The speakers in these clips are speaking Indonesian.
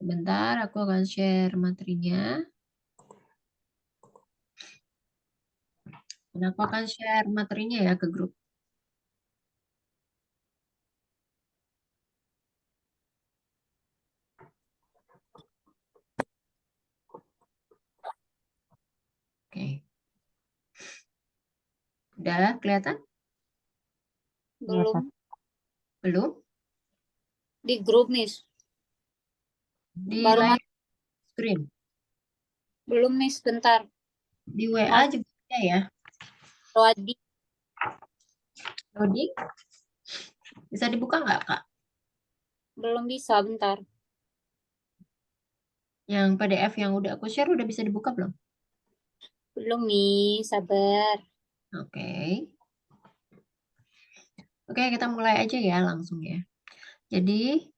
Sebentar, aku akan share materinya. Dan aku akan share materinya ya ke grup. Oke. Udah kelihatan? Belum. Belum? Di grup nih. Di Baru layar screen. belum nih sebentar. Di WA Mau juga ada ya. loading. Loading. Bisa dibuka nggak, Kak? Belum bisa, bentar. Yang PDF yang udah aku share udah bisa dibuka belum? Belum nih, sabar. Oke. Oke, kita mulai aja ya langsung ya. Jadi,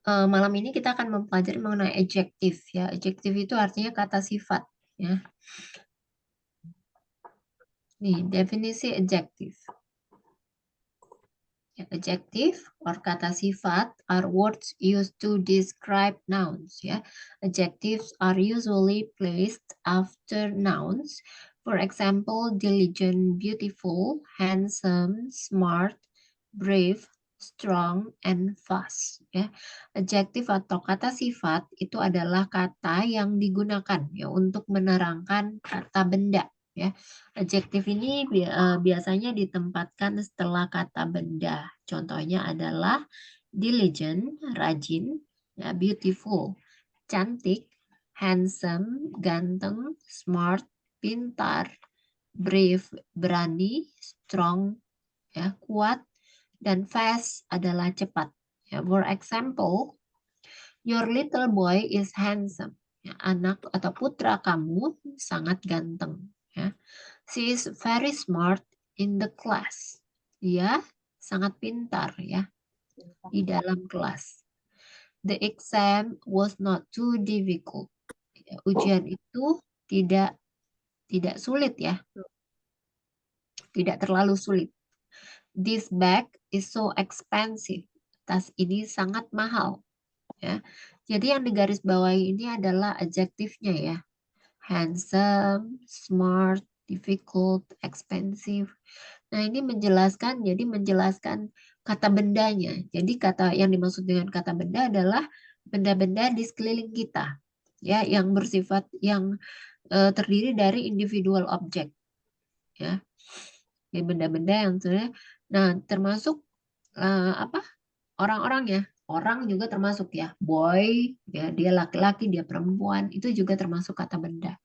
malam ini kita akan mempelajari mengenai adjektif ya. Adjektif itu artinya kata sifat ya. Nih, definisi adjektif. Adjective or kata sifat are words used to describe nouns ya. Adjectives are usually placed after nouns. For example, diligent, beautiful, handsome, smart, brave, strong, and fast ya. Adjective atau kata sifat itu adalah kata yang digunakan ya untuk menerangkan kata benda ya. Adjektif ini biasanya ditempatkan setelah kata benda. Contohnya adalah diligent, rajin, ya, beautiful, cantik, handsome, ganteng, smart, pintar, brave, berani, strong, ya, kuat, dan fast adalah cepat. Ya, for example, your little boy is handsome. Ya, anak atau putra kamu sangat ganteng. Ya. She is very smart in the class. Dia sangat pintar ya di dalam kelas. The exam was not too difficult. Ya, ujian itu tidak tidak sulit ya, tidak terlalu sulit. This bag is so expensive. Tas ini sangat mahal ya. Jadi yang digarisbawahi ini adalah adjektifnya ya. Handsome, smart, difficult, expensive. Nah, ini jadi menjelaskan kata bendanya. Jadi kata yang dimaksud dengan kata benda adalah benda-benda di sekeliling kita. Ya, yang bersifat yang terdiri dari individual objek, ya. Jadi benda-benda yang termasuk apa? Orang-orang ya. Orang juga termasuk ya. Boy, ya, dia laki-laki, dia perempuan, itu juga termasuk kata benda.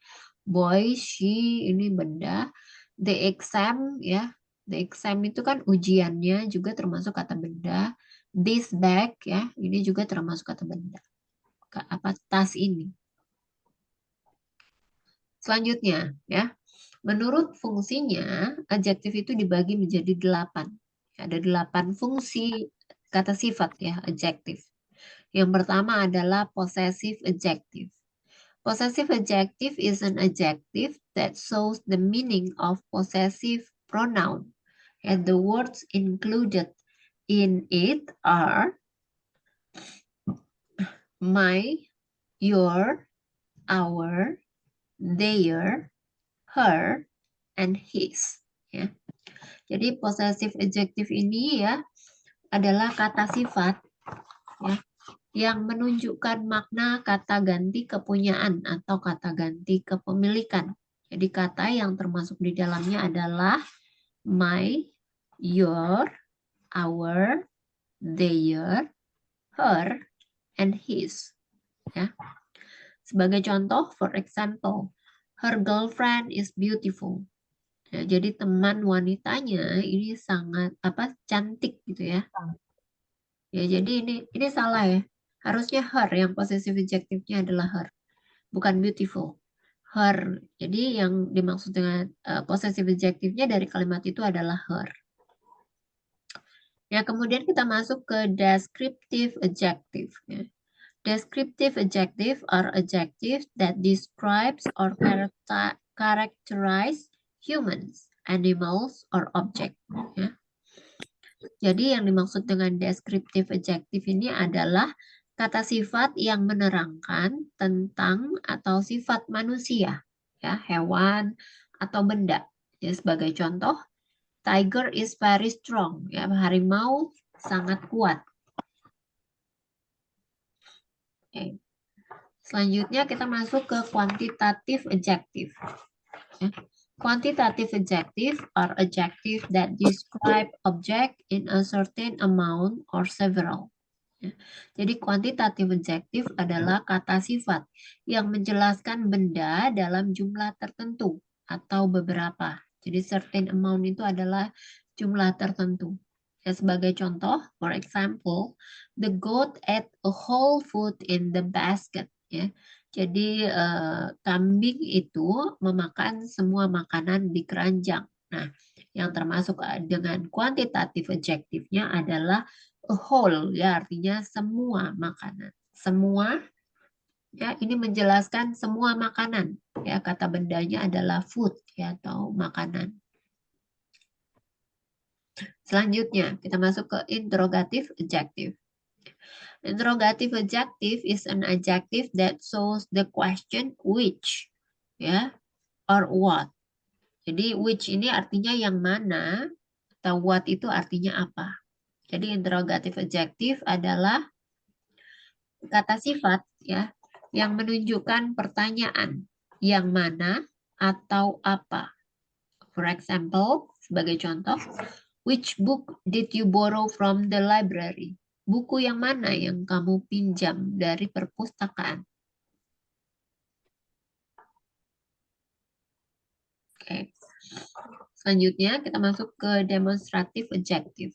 Boy, she, ini benda. The exam, ya. The exam itu kan ujiannya juga termasuk kata benda. This bag, ya, ini juga termasuk kata benda. Apa tas ini. Selanjutnya, ya. Menurut fungsinya, adjektif itu dibagi menjadi 8. Ada 8 fungsi kata sifat ya, adjektif. Yang pertama adalah possessive adjective. Possessive adjective is an adjective that shows the meaning of possessive pronoun. And the words included in it are my, your, our, their, her, and his. Ya. Jadi possessive adjective ini ya adalah kata sifat ya yang menunjukkan makna kata ganti kepunyaan atau kata ganti kepemilikan. Jadi kata yang termasuk di dalamnya adalah my, your, our, their, her, and his. Ya. Sebagai contoh, for example, her girlfriend is beautiful. Ya, jadi teman wanitanya ini sangat cantik gitu ya. Ya, jadi ini salah ya. Harusnya her yang possessive adjective-nya adalah her, bukan beautiful. Her. Jadi yang dimaksud dengan possessive adjective-nya dari kalimat itu adalah her. Ya, kemudian kita masuk ke descriptive adjective. Ya. Descriptive adjective are adjectives that describes or characterize humans, animals, or object. Ya. Jadi yang dimaksud dengan descriptive adjective ini adalah kata sifat yang menerangkan tentang atau sifat manusia, ya, hewan atau benda. Ya, sebagai contoh, tiger is very strong, ya, harimau sangat kuat. Oke. Selanjutnya kita masuk ke quantitative adjective. Ya. Quantitative adjective are adjective that describe object in a certain amount or several. Ya. Jadi quantitative adjective adalah kata sifat yang menjelaskan benda dalam jumlah tertentu atau beberapa. Jadi certain amount itu adalah jumlah tertentu. Ya, sebagai contoh, for example, the goat ate a whole food in the basket. Ya. Jadi kambing itu memakan semua makanan di keranjang. Nah, yang termasuk dengan kuantitatif adjektifnya adalah a whole, ya, artinya semua makanan. Semua, ya, ini menjelaskan semua makanan. Ya, kata bendanya adalah food, ya, atau makanan. Selanjutnya, kita masuk ke interrogative adjective. Interrogative adjective is an adjective that shows the question which, ya, or what. Jadi which ini artinya yang mana, atau what itu artinya apa. Jadi interrogative adjective adalah kata sifat, ya, yang menunjukkan pertanyaan yang mana atau apa. For example, sebagai contoh, which book did you borrow from the library? Buku yang mana yang kamu pinjam dari perpustakaan? Oke. Selanjutnya kita masuk ke demonstrative adjective.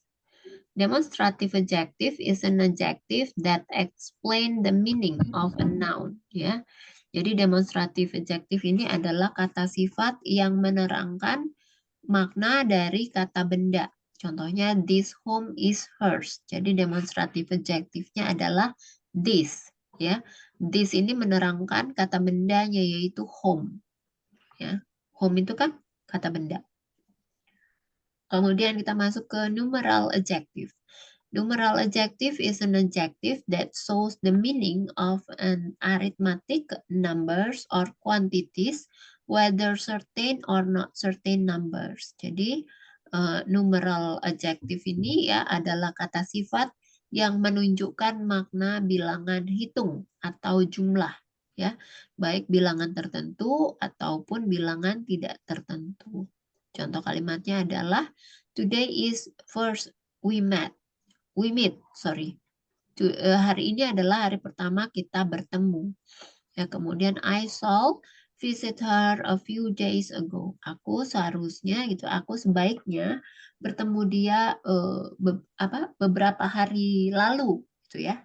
Demonstrative adjective is an adjective that explain the meaning of a noun, ya. Jadi demonstrative adjective ini adalah kata sifat yang menerangkan makna dari kata benda. Contohnya, this home is hers. Jadi demonstrative adjektifnya adalah this, ya. This ini menerangkan kata bendanya, yaitu home. Ya. Home itu kan kata benda. Kemudian kita masuk ke numeral adjective. Numeral adjective is an adjective that shows the meaning of an arithmetic numbers or quantities, whether certain or not certain numbers. Jadi numeral adjective ini, ya, adalah kata sifat yang menunjukkan makna bilangan hitung atau jumlah, ya, baik bilangan tertentu ataupun bilangan tidak tertentu. Contoh kalimatnya adalah today is first we meet. Hari ini adalah hari pertama kita bertemu. Ya, kemudian I saw visit her a few days ago. Aku sebaiknya bertemu dia beberapa hari lalu, gitu ya.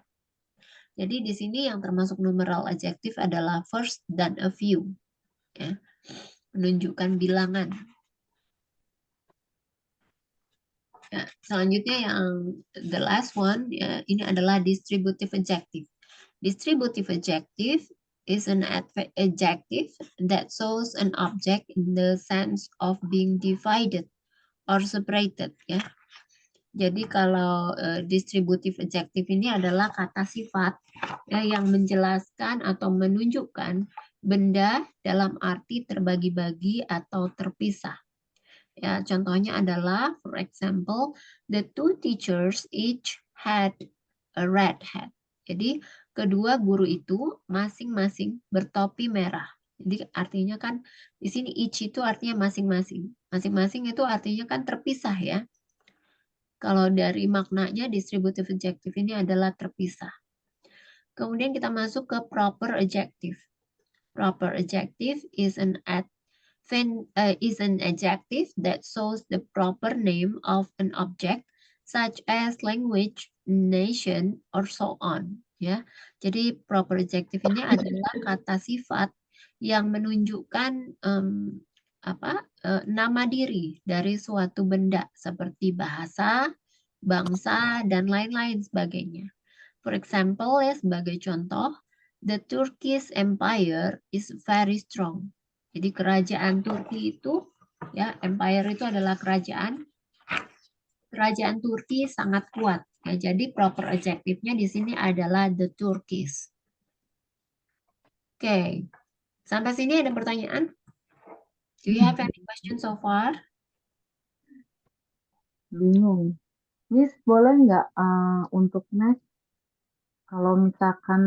Jadi di sini yang termasuk numeral adjektif adalah first dan a few, ya, menunjukkan bilangan. Ya, selanjutnya yang the last one, ya, ini adalah distributive adjective. Distributive adjective is an adjective that shows an object in the sense of being divided or separated, ya. Jadi kalau distributive adjective ini adalah kata sifat, ya, yang menjelaskan atau menunjukkan benda dalam arti terbagi-bagi atau terpisah. Ya, contohnya adalah, for example, the two teachers each had a red hat. Jadi kedua guru itu masing-masing bertopi merah. Jadi artinya kan di sini each itu artinya masing-masing. Masing-masing itu artinya kan terpisah, ya. Kalau dari maknanya distributive adjective ini adalah terpisah. Kemudian kita masuk ke proper adjective. Proper adjective is an adjective that shows the proper name of an object, such as language, nation, or so on. Ya, jadi proper adjective ini adalah kata sifat yang menunjukkan nama diri dari suatu benda seperti bahasa, bangsa, dan lain-lain sebagainya. For example, ya, sebagai contoh, the Turkish Empire is very strong. Jadi kerajaan Turki itu, ya, empire itu adalah kerajaan. Kerajaan Turki sangat kuat, Ya, jadi proper adjective-nya di sini adalah the Turkish. Oke, sampai sini ada pertanyaan? Do you have any question so far? Bingung. Miss, boleh nggak untuk next kalau misalkan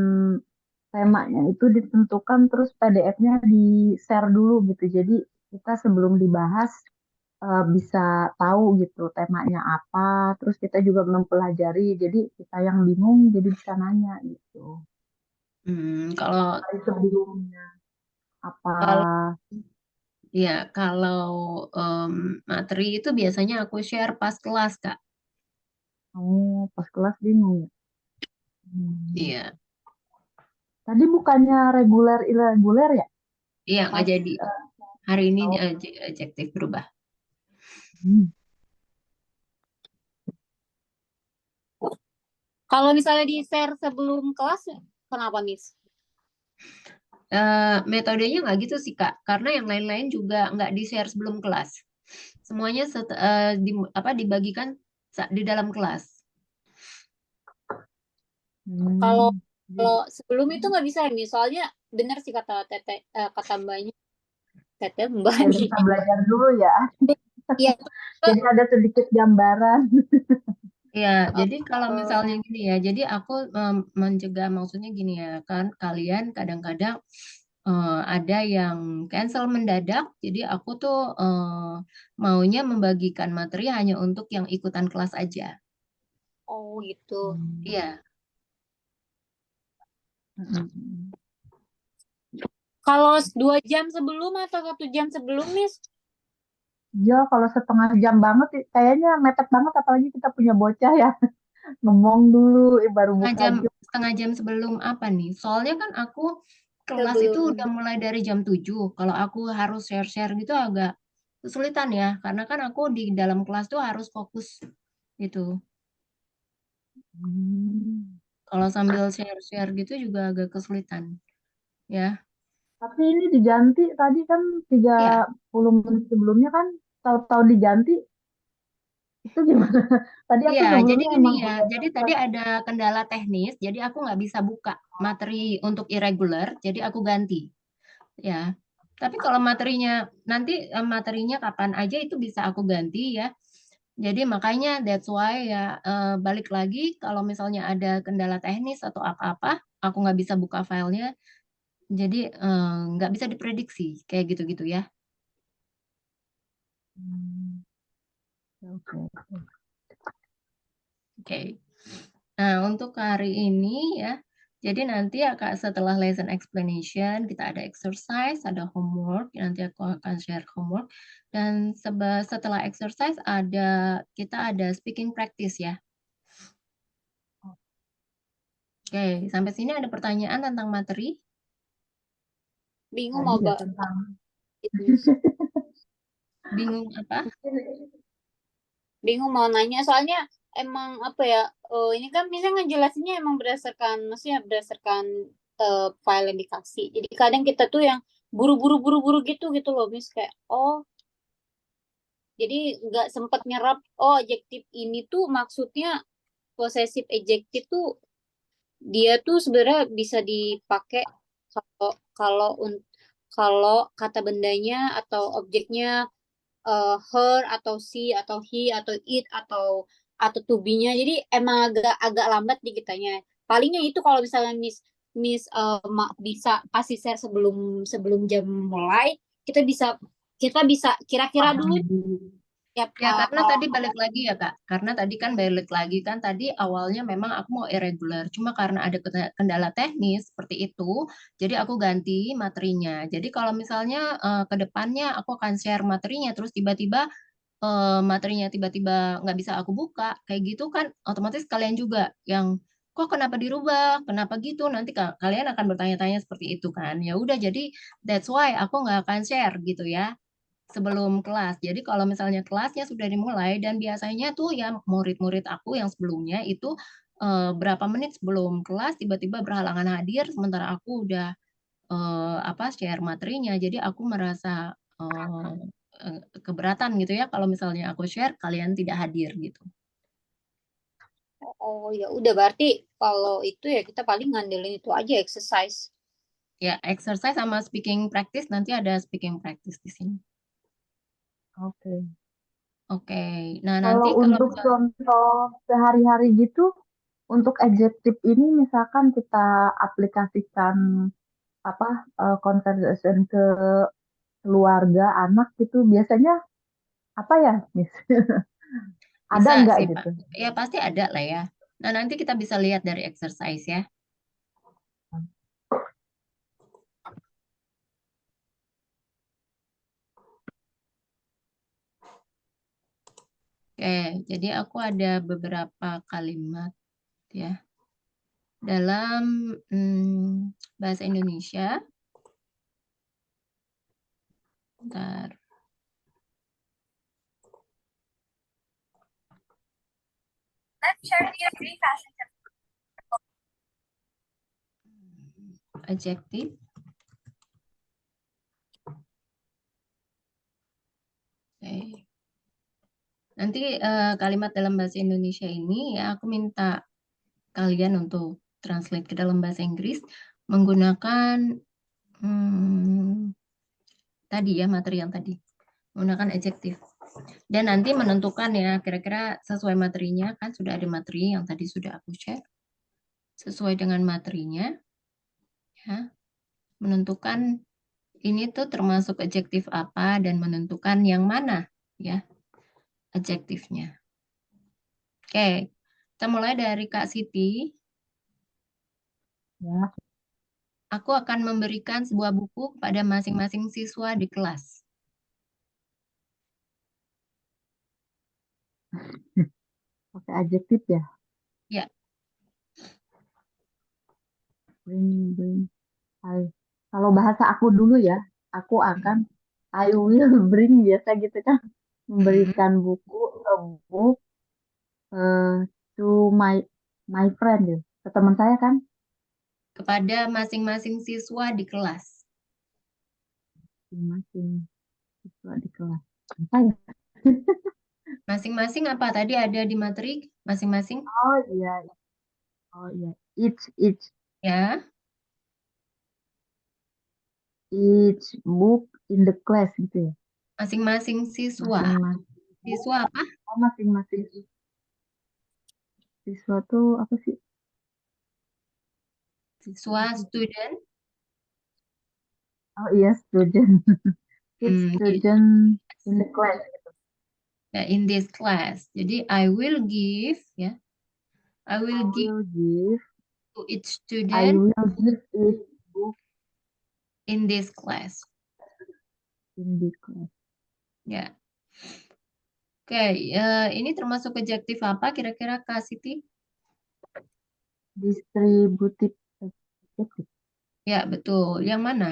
temanya itu ditentukan terus PDF-nya di-share dulu gitu. Jadi kita sebelum dibahas bisa tahu gitu temanya apa, terus kita juga mempelajari. Jadi kita yang bingung jadi bisa nanya gitu. Kalau Hari sebelumnya apa? kalau ya kalau materi itu biasanya aku share pas kelas, Kak. Oh, pas kelas bingung ya. Iya, Tadi bukannya reguler irreguler ya? iya nggak Pas jadi. Hari ini oh, adjektif berubah. hmm. Kalau misalnya di-share sebelum kelas, kenapa, Miss? Metodenya nggak gitu sih, Kak. Karena yang lain-lain juga nggak di-share sebelum kelas. Semuanya dibagikan di dalam kelas. Kalau Hmm. kalau sebelum itu nggak bisa, Miss. Soalnya benar sih kata Tete, kata Mbaknya, Tete Mbak Biar nih. bisa belajar dulu ya. Iya, Jadi ada sedikit gambaran. Ya, jadi kalau eh, misalnya gini ya, jadi aku mencegah maksudnya gini ya, kan kalian kadang-kadang ada yang cancel mendadak, jadi aku tuh maunya membagikan materi hanya untuk yang ikutan kelas aja. oh gitu. Iya, Hmm. Kalau 2 jam sebelum atau 1 jam sebelum, Miss? Ya, kalau setengah jam banget, kayaknya mepet banget, apalagi kita punya bocah ya. Ngomong dulu, baru setengah buka jam jam. setengah jam sebelum apa nih? Soalnya kan aku kelas itu udah Sebelum. mulai dari jam 7. Kalau aku harus share-share gitu agak kesulitan ya, karena kan aku di dalam kelas tuh harus fokus gitu. Hmm. Kalau sambil share-share gitu juga agak kesulitan, ya. Tapi ini diganti tadi kan tiga Iya, puluh menit sebelumnya kan tahu-tahu diganti. Itu gimana? Tadi aku iya. Jadi sebelumnya gini emang ya. udah Jadi tadi sempet. ada kendala teknis, jadi aku nggak bisa buka materi untuk irregular, jadi aku ganti, ya. Tapi kalau materinya nanti materinya kapan aja itu bisa aku ganti ya. Jadi makanya that's why ya balik lagi kalau misalnya ada kendala teknis atau apa-apa, aku nggak bisa buka filenya, jadi nggak bisa diprediksi kayak gitu-gitu ya. Hmm, oke, oke. Oke. Nah, untuk hari ini ya, jadi nanti setelah lesson explanation, kita ada exercise, ada homework, nanti aku akan share homework, dan setelah exercise kita ada speaking practice ya. Oke, sampai sini ada pertanyaan tentang materi? Bingung mau Tadi ya Mbak, tentang Miss. Bingung apa? Bingung mau nanya, soalnya emang apa ya, ini kan misalnya ngejelasinnya emang berdasarkan, maksudnya berdasarkan file yang dikasih. Jadi kadang kita tuh yang buru-buru gitu gitu loh, Miss. Kayak, oh, jadi nggak sempat nyerap, oh adjektif ini tuh maksudnya possessive adjective tuh dia tuh sebenarnya bisa dipakai kalau kalau kalau kata bendanya atau objeknya her atau she atau he atau it atau to be-nya. Jadi emang agak agak lambat di kitanya. Palingnya itu kalau misalnya Miss Miss bisa kasih share sebelum sebelum jam mulai, kita bisa kita bisa kira-kira dulu paham. ya, Ya, karena kalau tadi balik lagi ya, Kak. Karena tadi kan balik lagi kan tadi awalnya memang aku mau irregular. Cuma karena ada kendala teknis seperti itu, jadi aku ganti materinya. Jadi kalau misalnya ke depannya aku akan share materinya, terus tiba-tiba materinya tiba-tiba nggak bisa aku buka, kayak gitu kan otomatis kalian juga yang kok kenapa dirubah, kenapa gitu, nanti kalian akan bertanya-tanya seperti itu kan. Ya udah, jadi that's why aku nggak akan share gitu ya sebelum kelas. Jadi kalau misalnya kelasnya sudah dimulai dan biasanya tuh ya murid-murid aku yang sebelumnya itu berapa menit sebelum kelas tiba-tiba berhalangan hadir sementara aku udah share materinya. Jadi aku merasa eh, keberatan gitu ya kalau misalnya aku share kalian tidak hadir gitu. Oh ya udah berarti kalau itu ya kita paling ngandelin itu aja exercise. Ya, exercise sama speaking practice, nanti ada speaking practice di sini. Oke. Oke, nah Kalau nanti kalau untuk contoh sehari-hari gitu, untuk adjektif ini misalkan kita aplikasikan apa conversation ke keluarga, anak gitu, biasanya apa ya, Miss? Ada bisa nggak sih, Pak. gitu? Ya, pasti ada lah ya. Nah, nanti kita bisa lihat dari exercise ya. Oke, jadi aku ada beberapa kalimat ya dalam bahasa Indonesia. Bentar. Adjektif. Oke. Nanti kalimat dalam bahasa Indonesia ini ya aku minta kalian untuk translate ke dalam bahasa Inggris menggunakan tadi ya materi yang tadi. Menggunakan adjektif. Dan nanti menentukan ya kira-kira sesuai materinya, kan sudah ada materi yang tadi sudah aku share. Sesuai dengan materinya ya, menentukan ini tuh termasuk adjektif apa dan menentukan yang mana ya adjektifnya. Oke, kita mulai dari Kak Siti. Ya, Aku akan memberikan sebuah buku kepada masing-masing siswa di kelas. pakai adjektif ya. Ya, Bring. Kalau bahasa aku dulu ya, aku akan I will bring, biasa gitu kan, mm, memberikan buku, a book to my friend ya, ke teman saya kan, kepada masing-masing siswa di kelas. masing siswa di kelas. Apa ya? Masing-masing apa tadi ada di materi? Masing-masing Oh iya, oh iya. Each ya, each book in the class gitu ya. masing-masing siswa. Masing-masing. Siswa apa? Oh, masing-masing siswa tuh apa sih? Siswa, student. Oh iya, student. Each Hmm, student in the class. ya, in this class. Jadi I will give ya. I I will give will give. to each I student will give each book in this class. in the class. Ya. Oke, ini termasuk adjektif apa kira-kira Kak Siti? Distributive adjective. Ya, betul. Yang mana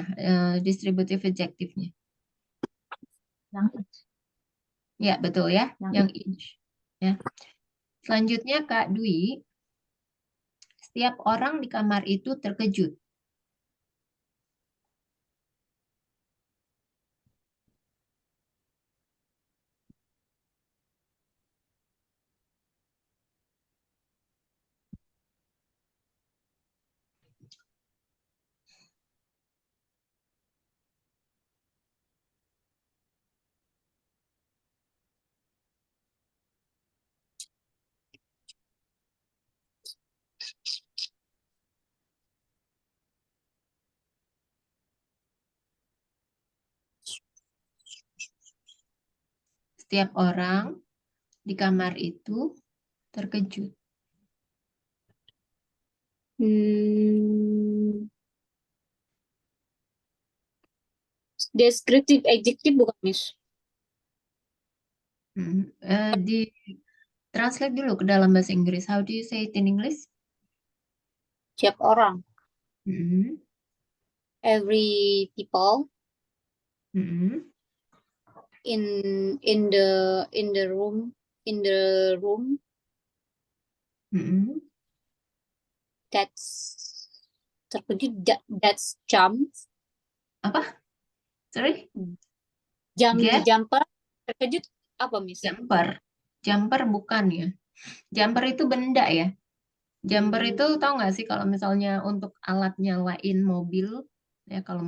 distributive adjektifnya? Yang each. Ya, betul ya. Yang Yang each. each. Ya. Selanjutnya Kak Dwi, setiap orang di kamar itu terkejut. Setiap orang di kamar itu terkejut. Hmm, descriptive adjective bukan, Miss? Di translate dulu ke dalam bahasa Inggris. How do you say it in English? Siap orang. Hmm, Every people hmm, in the room hmm. that's terkejut, that's jump, Apa? Sorry? jump Get jumper terkejut apa, Miss? jumper. Jumper bukan ya. Jumper itu benda ya. Jumper itu tahu nggak sih kalau misalnya untuk alat nyalain mobil, ya kalau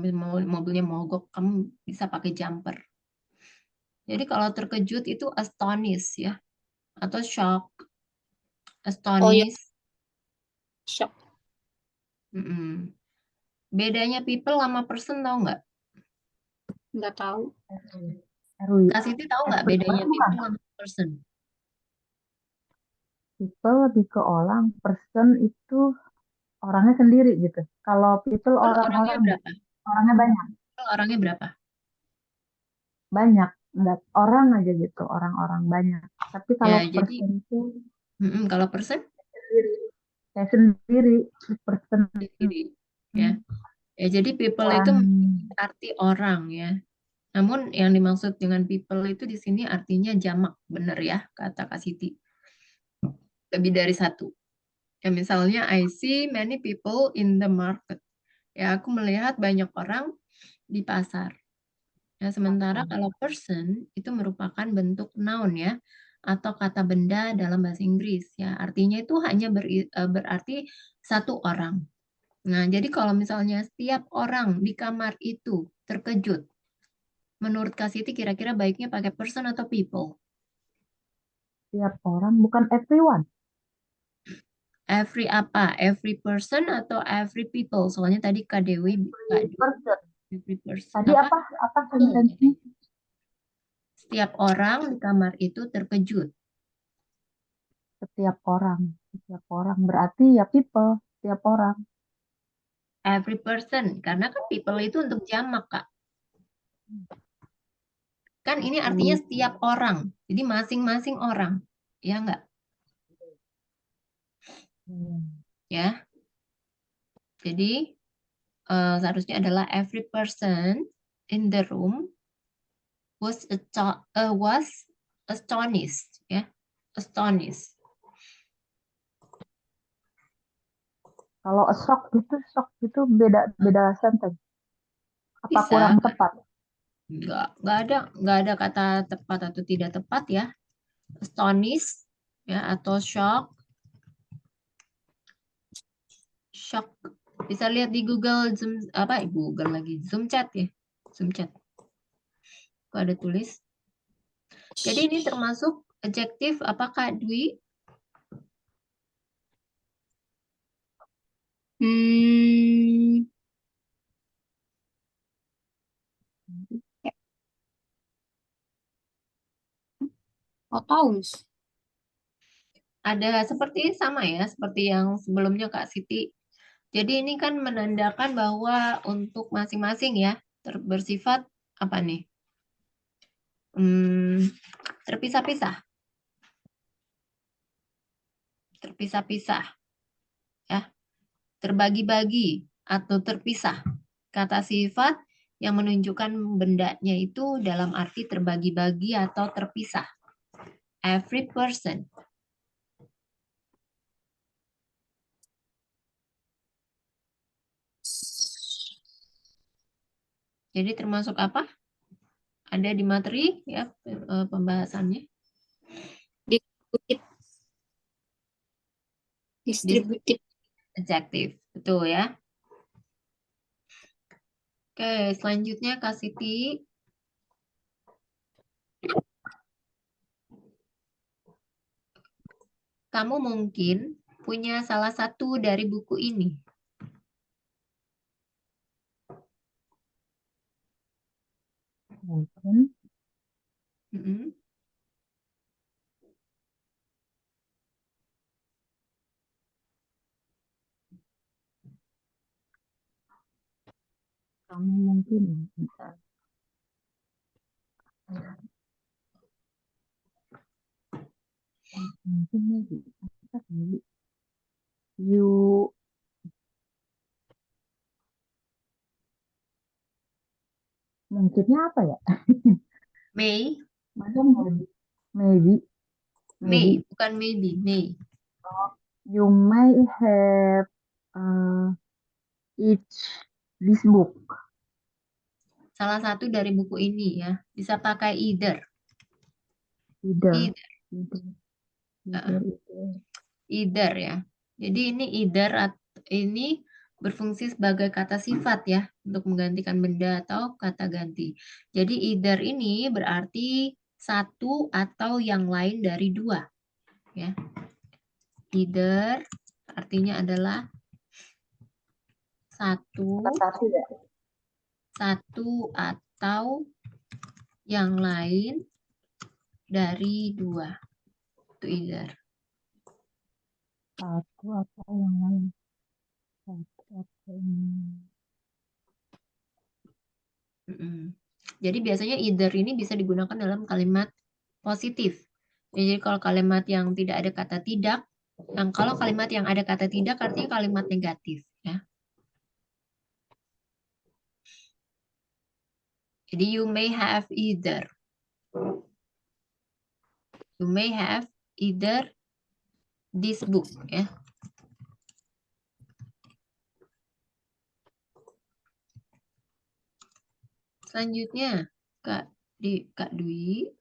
mobilnya mogok, kamu bisa pakai jumper. Jadi kalau terkejut itu astonish ya, atau shock, Oh ya, astonish. shock. Mm-mm. Bedanya people sama person tahu nggak? Nggak tahu. RW. Kak Siti tahu nggak People bedanya bukan. people sama person? People lebih ke orang, person itu orangnya sendiri gitu. Kalau people People orangnya orang-orang ya, berapa? orangnya banyak, People orangnya berapa? banyak, enggak orang aja gitu, orang-orang banyak. Tapi kalau Ya, jadi person itu kalau person sendiri, saya sendiri, person sendiri ya. Ya, jadi people itu orang memiliki arti orang ya. Namun yang dimaksud dengan people itu di sini artinya jamak, benar ya, kata Kak Siti. Lebih dari satu. Ya, misalnya I see many people in the market. Ya, aku melihat banyak orang di pasar. Ya, sementara kalau person itu merupakan bentuk noun ya, atau kata benda dalam bahasa Inggris ya. Artinya itu hanya berarti satu orang. Nah, jadi kalau misalnya setiap orang di kamar itu terkejut, menurut Kak Siti kira-kira baiknya pakai person atau people? tiap orang, bukan everyone. Every apa? Every person atau every people? Soalnya tadi Kak Dewi Person. every person Tadi apa? apa People sentensinya? katanya. Setiap orang di kamar itu terkejut. Setiap orang berarti ya people, setiap orang. Every person, karena kan people itu untuk jamak, Kak. Kan ini artinya Every, setiap orang. Jadi masing-masing orang. Ya enggak? hmm, Ya. Jadi seharusnya adalah every person in the room was astonished, ya. Astonished. Kalau shock gitu beda beda sentence. Apa Bisa, kurang tepat? nggak ada kata tepat atau tidak tepat ya. Astonished ya atau shock, shock. Bisa lihat di Google Zoom apa Google lagi Zoom chat ya. Zoom chat. Kok ada tulis. Jadi ini termasuk adjektif apakah Dwi? Hmm, ya, nggak tahu, Miss. Ada seperti sama ya, seperti yang sebelumnya Kak Siti. Jadi ini kan menandakan bahwa untuk masing-masing ya bersifat apa nih? Hmm, terpisah-pisah, terpisah-pisah ya, terbagi-bagi atau terpisah. Kata sifat yang menunjukkan bendanya itu dalam arti terbagi-bagi atau terpisah. Every person. Jadi termasuk apa? Ada di materi ya pembahasannya. Distributif, distributif. Adjektif, betul ya. Oke, selanjutnya Kak Siti. Kamu mungkin punya salah satu dari buku ini. Mungkin Mm-mm. kamu mungkin bisa. Mungkin maybe. Apa maybe? You mungkinnya apa ya? May, Masa maybe, maybe, maybe. bukan maybe, May. You may have each this book. Salah satu dari buku ini ya. Bisa pakai either. Either. Either. Either. Either itu. Either ya. Jadi ini ini berfungsi sebagai kata sifat ya untuk menggantikan benda atau kata ganti. Jadi either ini berarti satu atau yang lain dari dua ya. Either artinya adalah satu Satu ya. atau yang lain dari dua. Itu either. Satu atau yang lain. Satu atau yang lain. Jadi biasanya either ini bisa digunakan dalam kalimat positif. Jadi kalau kalimat yang tidak ada kata tidak, kalau kalimat yang ada kata tidak artinya kalimat negatif ya. Jadi you may have either. You may have either this book ya. Selanjutnya Kak Dwi.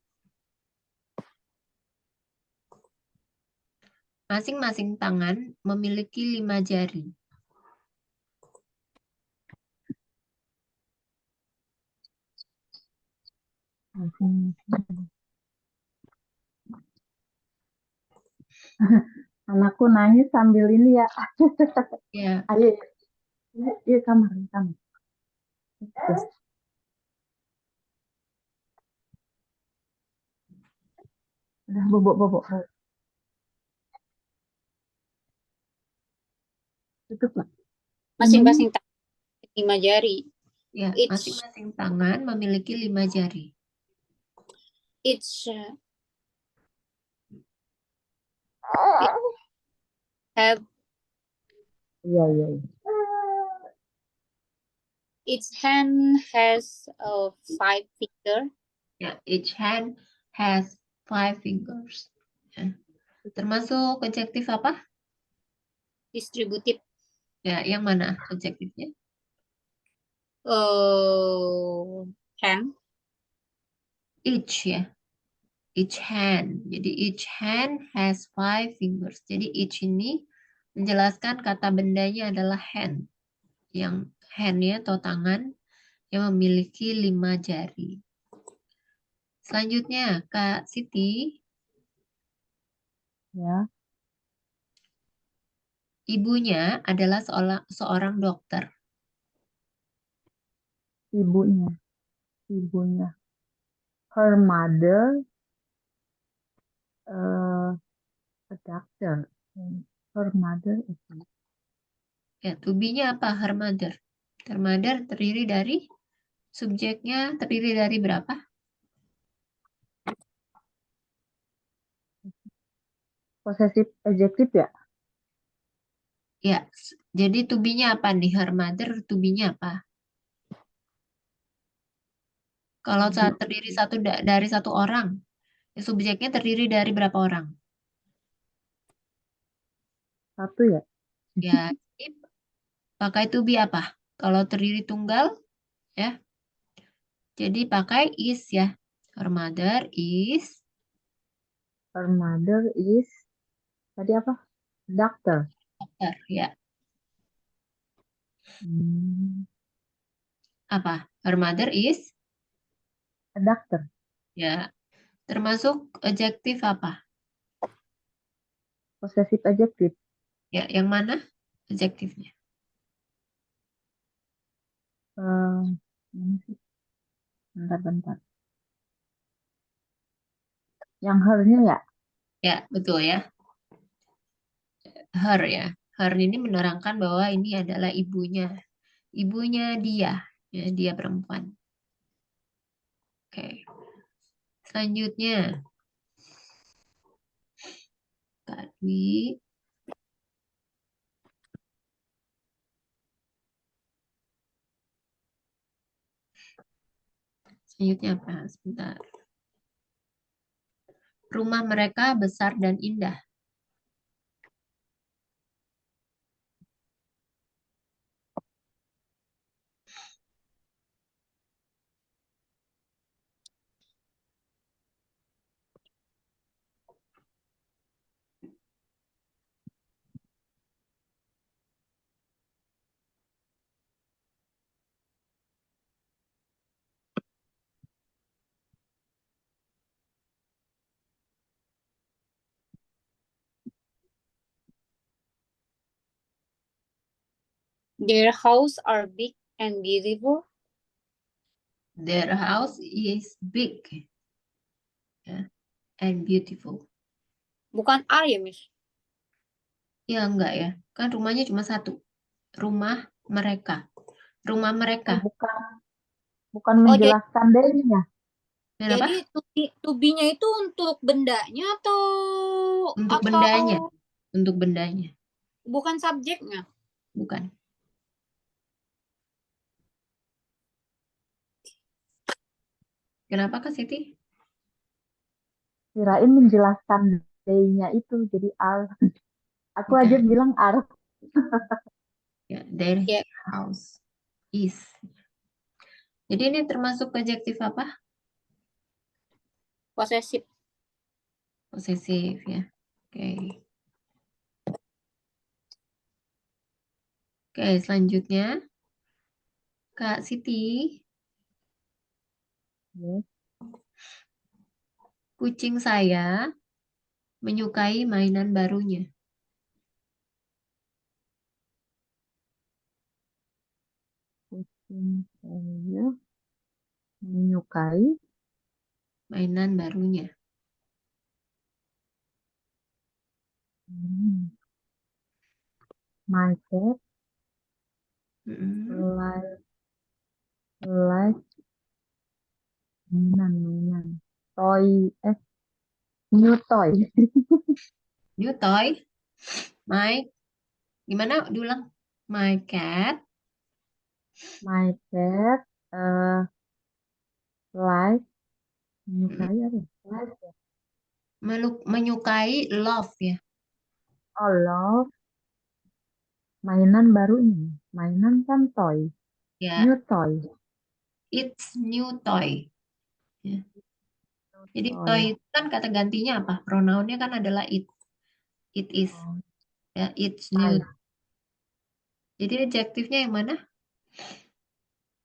Masing-masing tangan memiliki 5 jari. Anakku nangis sambil ini ya. Ya. Ayo, iya kamar. Udah bobok. Tutup lah. Masing-masing tangan 5 jari. Ya, masing-masing tangan memiliki 5 jari. Each have Iya. each hand has 5 fingers. Ya, each hand has 5 fingers. Ya. Termasuk adjektif apa? Distributive. Ya, yang mana adjektifnya? Hand. Each ya. Each hand. Jadi each hand has 5 fingers. Jadi each ini menjelaskan kata bendanya adalah hand. Yang hand-nya atau tangan yang memiliki 5 jari. Selanjutnya, Kak Siti. Ya. Ibunya adalah seorang dokter. Ibunya. Her mother a doctor. Her mother is Ya, to be-nya apa? Her mother. Her mother terdiri dari subjeknya terdiri dari berapa? possessive adjective ya? Ya, jadi to be-nya apa nih? Her mother to be-nya apa? Kalau terdiri dari satu orang, ya subjeknya terdiri dari berapa orang? Satu ya? Ya, jadi pakai to be apa? Kalau terdiri tunggal, ya. Jadi pakai is ya. Her mother is. Her mother is tadi apa? Doctor. Dokter, ya. Apa? Her mother is. A doctor. Ya. Termasuk adjektif apa? Possessive adjective. Ya, yang mana adjektifnya? Ini sih. Bentar. Yang her-nya ya? Ya, betul ya. Her ya. Her ini menerangkan bahwa ini adalah ibunya. Ibunya dia. Ya, dia perempuan. Oke. Selanjutnya. Kak Dwi. Selanjutnya apa? Sebentar. Rumah mereka besar dan indah. Their house are big and beautiful. Their house is big, ya, and beautiful. Bukan are ya, Miss? Ya enggak ya, kan rumahnya cuma satu. Rumah mereka. Rumah Oh, mereka. bukan Oh, menjelaskan deh-nya. Kenapa? jadi to be-nya itu untuk bendanya Untuk atau bendanya. Untuk bendanya. bukan subjeknya? Bukan. Kenapa Kak Siti? Kirain menjelaskan day-nya itu jadi are. Aku aja Bukan. bilang are. Ya, their Ya, house is. Jadi ini termasuk adjektif apa? posesif. Posesif ya. Oke. Oke, selanjutnya Kak Siti, Yes. kucing saya menyukai mainan barunya. Kucing saya menyukai Mainan barunya. hmm, my cat Mm-mm. like mainan toy new toy. New toy. My, gimana diulang? My cat My cat like mm, menyukai apa ya? Like ya? menyukai love ya. Oh love mainan barunya. Mainan kan toy. New Ya, toy. it's new toy. Ya. Jadi toy Toy. itu kan kata gantinya apa? Pronounnya kan adalah it. It is. Oh, Ya, it's new. my. Jadi adjektifnya yang mana?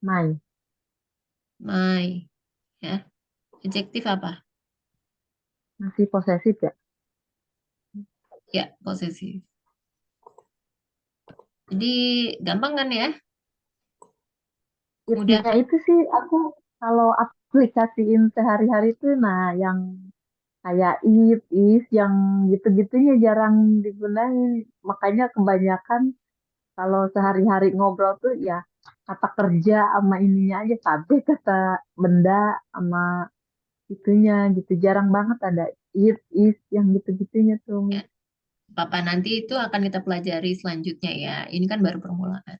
My. My. Ya. Adjektif apa? Masih posesif ya? Ya, posesif. Jadi gampang kan ya? Mudah. It-nya itu sih aku kalau aplikasiin sehari-hari itu nah yang kayak it, is, yang gitu-gitunya jarang digunain. Makanya kebanyakan kalau sehari-hari ngobrol tuh ya kata kerja sama ininya aja, subjek kata benda sama itunya gitu. Jarang banget ada it, is, yang gitu-gitunya tuh. Ya, Papa nanti itu akan kita pelajari selanjutnya ya. Ini kan baru permulaan.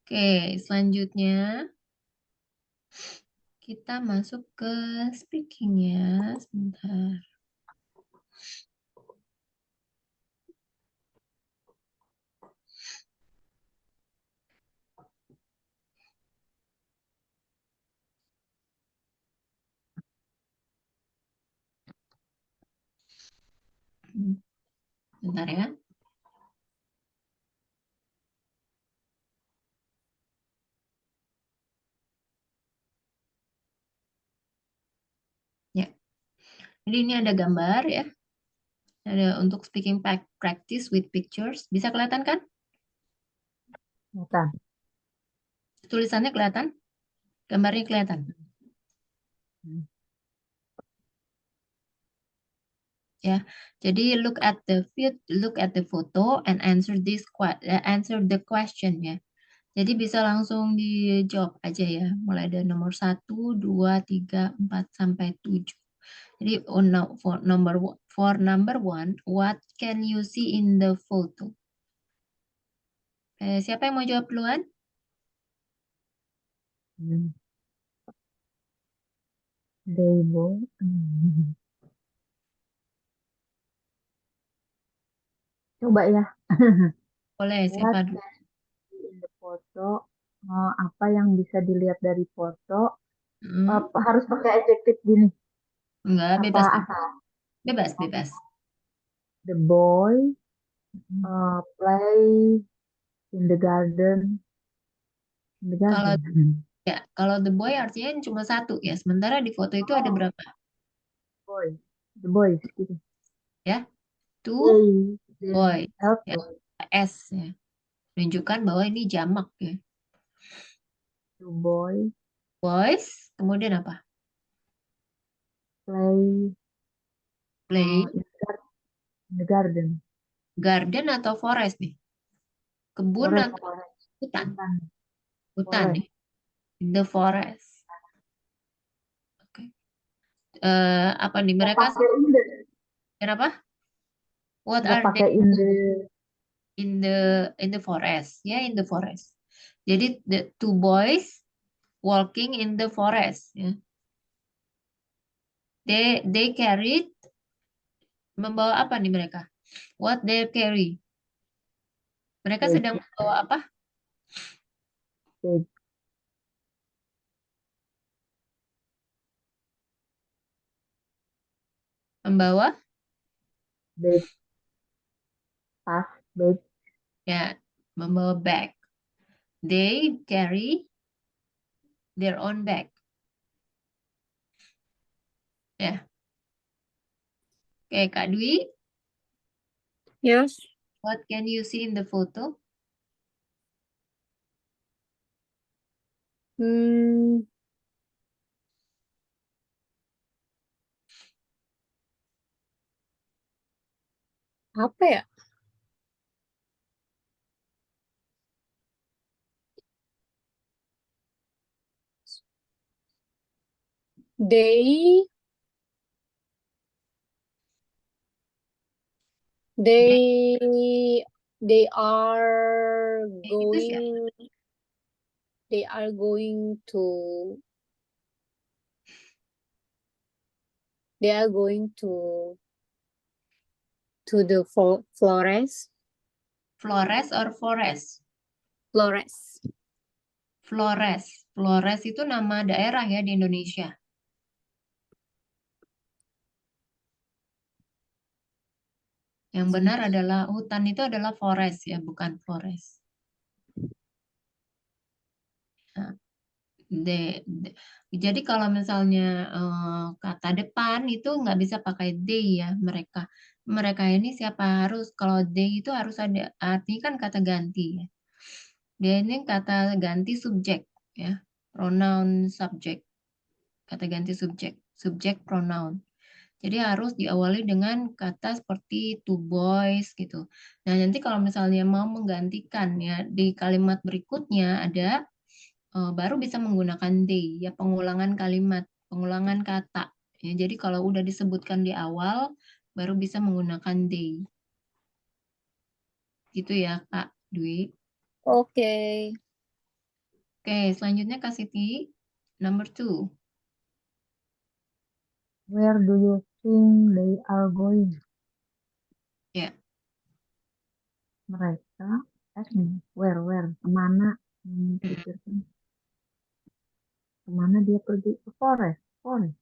Oke, selanjutnya kita masuk ke speaking ya. Sebentar. Bentar ya. Ya. Jadi ini ada gambar ya. Ada untuk speaking practice with pictures. Bisa kelihatan kan? Bukan. Tulisannya kelihatan? Gambarnya kelihatan? Ya. Jadi look at the photo and answer the question ya. Jadi bisa langsung dijawab aja ya. Mulai dari nomor 1, 2, 3, 4 sampai 7. Jadi no, for number one, what can you see in the photo? Siapa yang mau jawab duluan? Hmm. Debo. Coba ya. Boleh, siapa What dulu? can you see in the photo? Apa yang bisa dilihat dari foto? Hmm, Harus pakai adjektif gini. enggak, Apa bebas, bebas, asal? bebas, bebas. The boy Hmm. play in the garden. In the Kalau garden. ya, kalau the boy artinya cuma satu ya. Sementara di foto itu ada Oh, berapa? boy. The boys gitu. Ya, two They boy. Ya, help. S ya. Menunjukkan bahwa ini jamak ya. Two boys Boys, kemudian apa? play Play, in the garden. garden atau forest nih? Kebun Forest, atau forest, hutan? hutan, Hutan forest. nih. In the forest. Oke. Apa nih Nggak mereka pakai in the, kenapa? What nggak are they pakai in the. in the forest? Ya, in the forest. Jadi the two boys walking in the forest. Ya. They carried membawa apa nih mereka? What they carry? Mereka They, sedang membawa apa? they, Membawa they pass, they, ya, membawa bag. They carry their own bag. Ya. Oke, Kak Dwi, Yes. what can you see in the photo? Hmm, apa ya? They they they are Kayak gitu sih ya. going they are going to they are going to the forest. Flores or forest? Flores. Flores. Flores itu nama daerah ya di Indonesia. Yang benar adalah hutan itu adalah forest ya, bukan flores. Nah, jadi kalau misalnya kata depan itu nggak bisa pakai they ya mereka. Mereka ini siapa harus kalau they itu harus ada artinya kan kata ganti ya. Dia ini kata ganti subjek ya. Pronoun subjek. Kata ganti subjek. Subjek pronoun. Jadi harus diawali dengan kata seperti two boys gitu. Nah, nanti kalau misalnya mau menggantikan ya di kalimat berikutnya ada baru bisa menggunakan they ya pengulangan kalimat, pengulangan kata. Ya, jadi kalau udah disebutkan di awal baru bisa menggunakan they. Gitu ya, Kak Dwi. Okay. Oke, selanjutnya Kak Siti. Number two. where do you think they are going? Ya, Mereka, where, kemana? Pikirkan, kemana dia pergi? Ke forest, forest.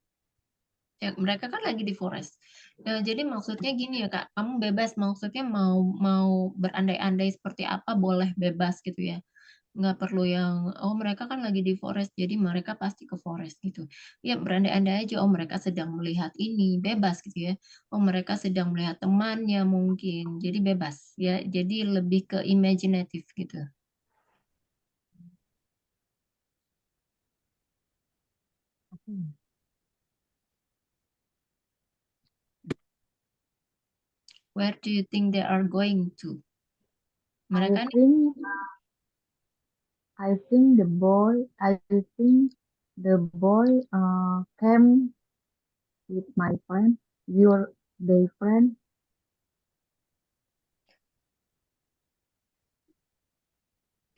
ya mereka kan lagi di forest. Ya, jadi maksudnya gini ya Kak, kamu bebas maksudnya mau mau berandai-andai seperti apa boleh bebas gitu ya. Nggak perlu yang oh mereka kan lagi di forest jadi mereka pasti ke forest gitu ya berandai-andai aja oh mereka sedang melihat ini bebas gitu ya oh mereka sedang melihat temannya mungkin jadi bebas ya jadi lebih ke imajinatif gitu. Hmm. Where do you think they are going to? I Mereka nih think, I think the boy, I think the boy came with my friend, your day friend.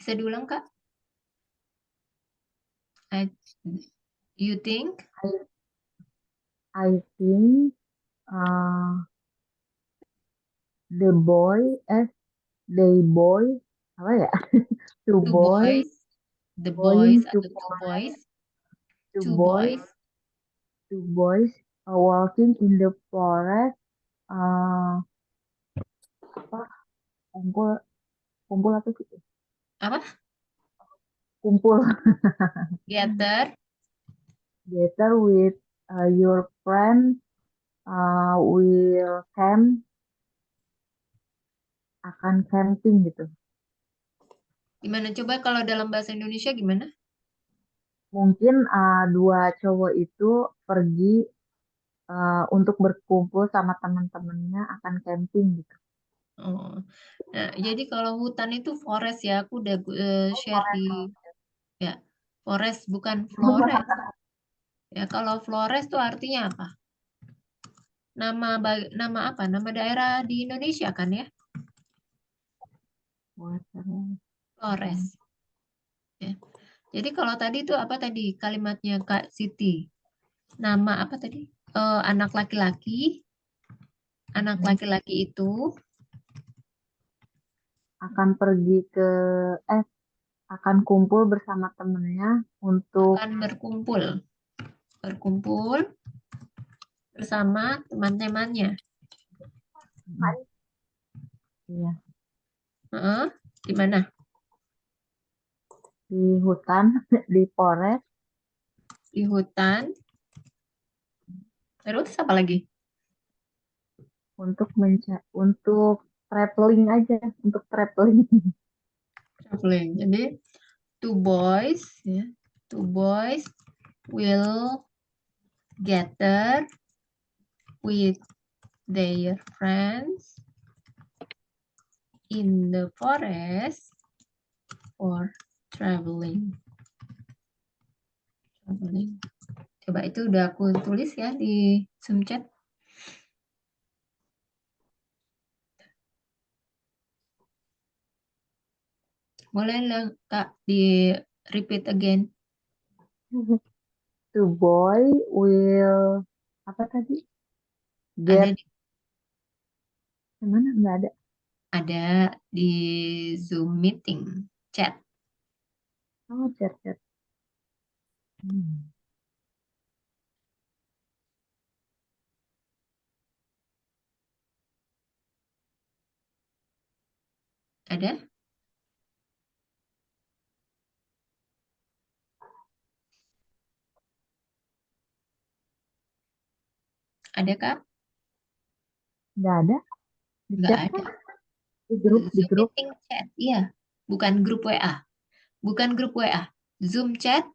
bisa diulang Kak. I, you think I, I think uh, the boy, they boy, apa ya? Two two boy boys the boys going to atau two boys two two boys, boys two boys walking in the forest. Apa? Kumpul, kumpul apa sih? apa Kumpul gather together with your friend. Will camp, akan camping gitu. Gimana coba kalau dalam bahasa Indonesia gimana? Mungkin dua cowok itu pergi untuk berkumpul sama teman-temannya akan camping gitu. Oh. Nah, jadi kalau hutan itu forest ya, aku udah share di ya, forest bukan flores. Ya, kalau flores itu artinya apa? Nama apa? Nama daerah di Indonesia kan ya? Flores. Ya. Jadi kalau tadi itu apa tadi kalimatnya Kak Siti? Nama apa tadi? Anak laki-laki. Anak laki-laki itu Akan pergi ke eh akan kumpul bersama temennya untuk akan berkumpul bersama teman-temannya. iya, Heeh, di mana? di hutan di forest Di hutan. Terus apa lagi? untuk traveling aja, untuk traveling. Traveling. Jadi two boys, ya. Two boys will gather with their friends in the forest for traveling. Traveling. Coba itu udah aku tulis ya di Zoom chat. Boleh lah Kak di repeat again. The boy will apa tadi? Ada Get di, mana? Nggak ada. ada di Zoom meeting chat. Oh, chat chat. Hmm. Ada? Ada Kak? Nggak ada di Nggak chat ada. kan? Di Zoom grup. meeting chat. Iya, bukan grup WA. Bukan grup WA. Zoom chat.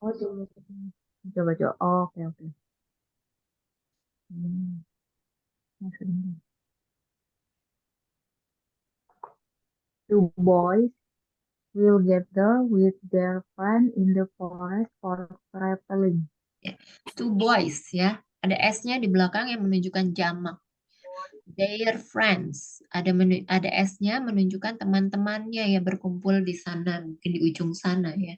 Oh, coba coba coba. Oh, oke oke. Hmm, maksudnya. Two boys will gather with their friend in the forest for traveling. Ya. Two boys ya. Ada S-nya di belakang yang menunjukkan jamak. Their friends. Ada S-nya menunjukkan teman-temannya ya berkumpul di sana, mungkin di ujung sana ya.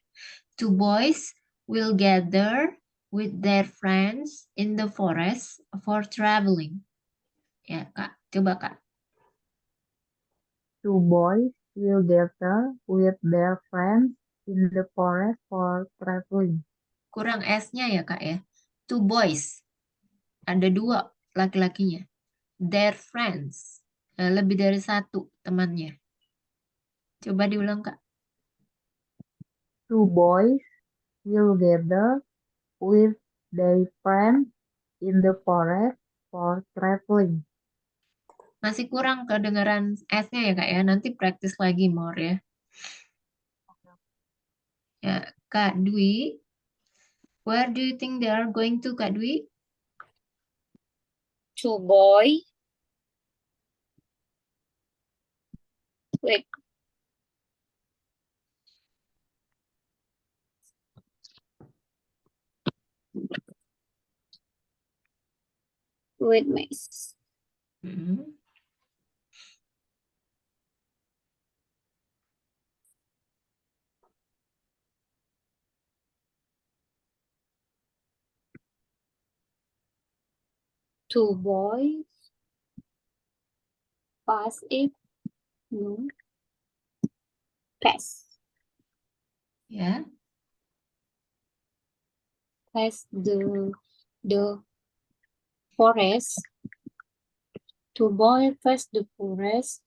Two boys will gather with their friends in the forest for traveling. Ya, Kak. Coba, Kak. Two boys will gather with their friends in the forest for traveling. Kurang S-nya ya, Kak ya. Two boys. Ada dua laki-lakinya. Their friends. Lebih dari satu temannya. Coba diulang, Kak. Two boys will gather with their friends in the forest for traveling. Masih kurang kedengaran S-nya ya, Kak ya. Nanti praktis lagi more ya. Ya, Kak Dwi. Where do you think they are going to, Kak Dwi? Two boy. Wait, wait, miss. Hmm. Two boys. Pass it. No. Pass. Ya, Pass the forest. Two boys pass the forest.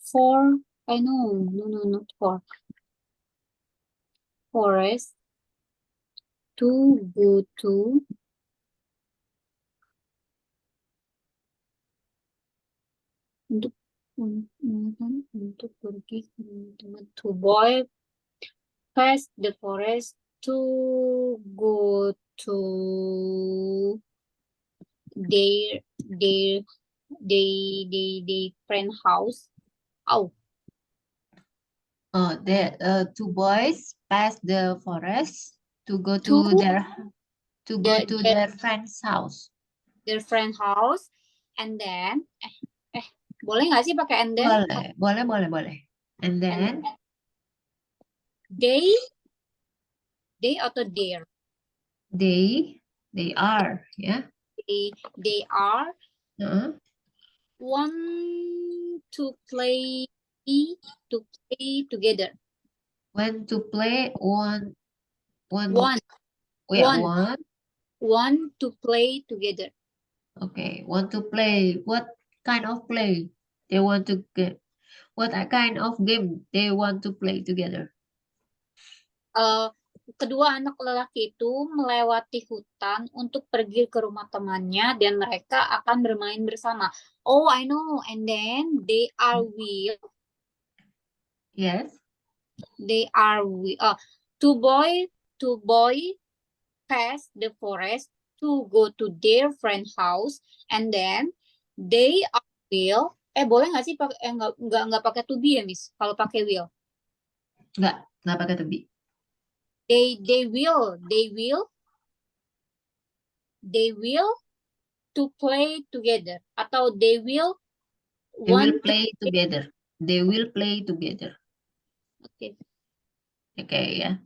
For I know. No, not for. Forest to go to untuk untuk pergi ke tempat. Two boy pass the forest to go to their their they friend house. Oh, Oh, two boys pass the forest to go to to their their, their friend's house. their friend house, and then boleh nggak sih pakai and then? Boleh. And then They atau their? they are, ya. They are Heeh. want to play together. Want to play Want to play together. Okay, want to play. What kind of play they want to get? What kind of game they want to play together? Kedua anak lelaki itu melewati hutan untuk pergi ke rumah temannya dan mereka akan bermain bersama. Oh, I know. And then they are will. Yes. They are will. Two boy pass the forest to go to their friend house, and then they are will. Boleh nggak sih pakai nggak pakai to be ya, Miss? Kalau pakai will. Nggak pakai to be. They will to play together, atau they will play together. They will play together. Okay. Okay, ya.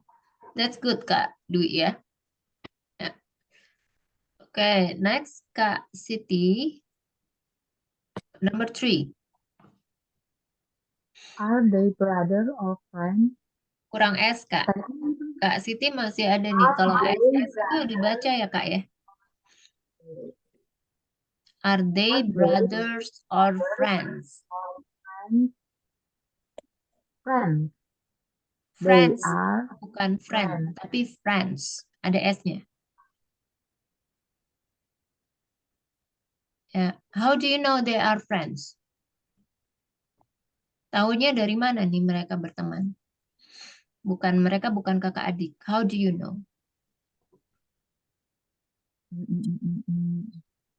That's good, Kak Dwi ya. Okay, next Kak Siti. Number 3. Are they brother or friend? Kurang S, Kak. Kak Siti masih ada nih. Kalau SS itu dibaca ya, Kak ya. Are they brothers or friends? Friends. Friends. They are Bukan friend, tapi friends. Ada S-nya. Ya. How do you know they are friends? Tahunya dari mana nih mereka berteman? Mereka bukan kakak adik. How do you know?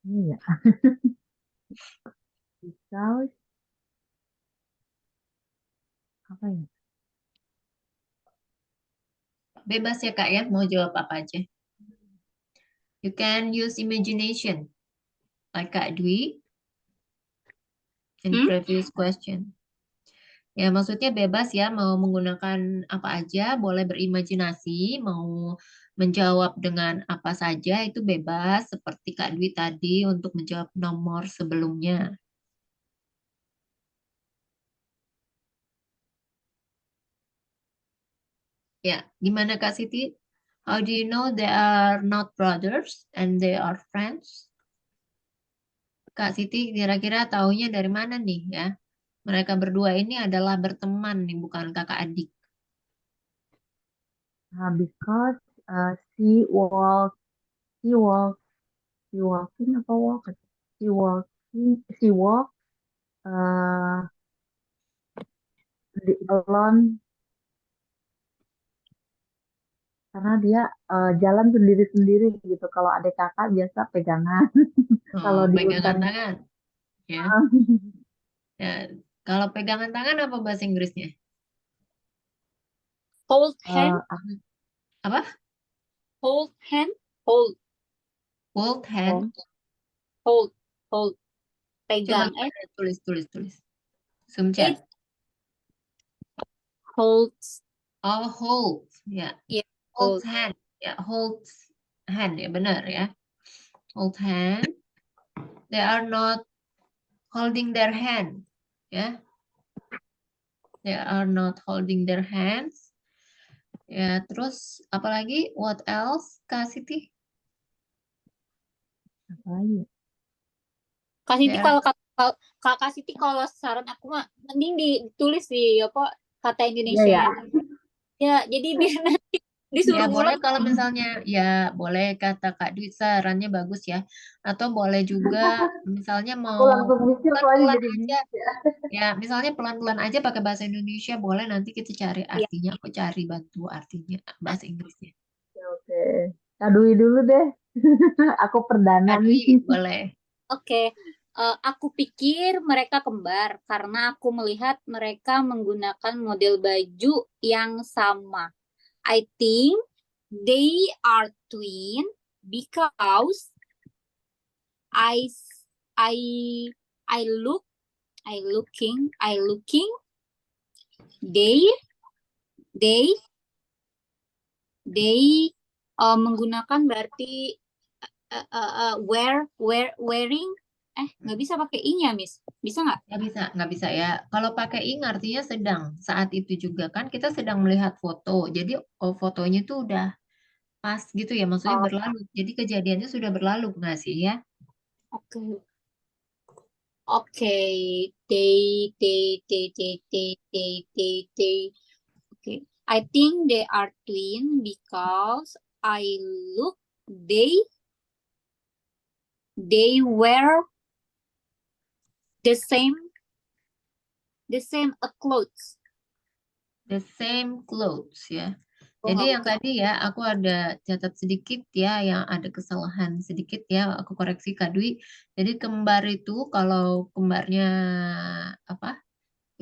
Iya. Because apa ya? Bebas ya Kak ya, mau jawab apa aja. You can use imagination. Like Kak Dwi in previous question. Ya maksudnya bebas ya, mau menggunakan apa aja, boleh berimajinasi, mau menjawab dengan apa saja itu bebas, seperti Kak Dwi tadi untuk menjawab nomor sebelumnya. Ya, gimana Kak Siti? How do you know they are not brothers and they are friends? Kak Siti kira-kira taunya dari mana nih ya? Mereka berdua ini adalah berteman nih, bukan kakak adik. Because she walking apa walk? She walk alone karena dia jalan sendiri-sendiri gitu. Kalau ada kakak biasa pegangan. Kalau di Pegangan hutan tangan. Ya. Ya. Kalau pegangan tangan apa bahasa Inggrisnya? Hold hand. Apa? Hold hand. Hold. Hold hand. Hold. Coba Pegang. tulis. Zoom chat. Hold. Oh, hold. Ya. Yeah. Hold hand. Ya, hold hand ya, benar ya. Hold hand. They are not holding their hand. Ya. They are not holding their hands. Ya, terus apalagi? What else, Kak Siti? apa lagi? Kak Siti Kak Siti kalau saran aku mah mending ditulis di apa kata Indonesia. Iya, ya. Ya, jadi biar nanti Ya Disuruh boleh ngulang. kalau misalnya ya boleh kata Kak Dwi sarannya bagus ya. Atau boleh juga misalnya Aku mau langsung mikir soalnya pelan-pelan jadi aja. bingung ya. Ya misalnya pelan-pelan aja pakai bahasa Indonesia boleh nanti kita cari Ya, artinya. Aku cari bantu artinya bahasa Inggrisnya. Oke. Kadui dulu deh. Aku perdana Kak nih. Dwi boleh. oke. Aku pikir mereka kembar karena aku melihat mereka menggunakan model baju yang sama. I think they are twin because I s- I look I looking they they they menggunakan berarti wearing nggak bisa pakai i-nya Miss, bisa nggak? Nggak bisa ya. Kalau pakai ing artinya sedang. Saat itu juga kan kita sedang melihat foto. Jadi oh, fotonya tuh udah pas gitu ya. Maksudnya Oh, berlalu. Jadi kejadiannya sudah berlalu nggak sih ya? oke oke they okay. I think they are twin because I look they wear the same clothes. The same clothes ya. Oh, Jadi nggak yang pakai. tadi ya, aku ada catat sedikit ya, yang ada kesalahan sedikit ya, aku koreksi Kak Dwi. Jadi kembar itu kalau kembarnya apa?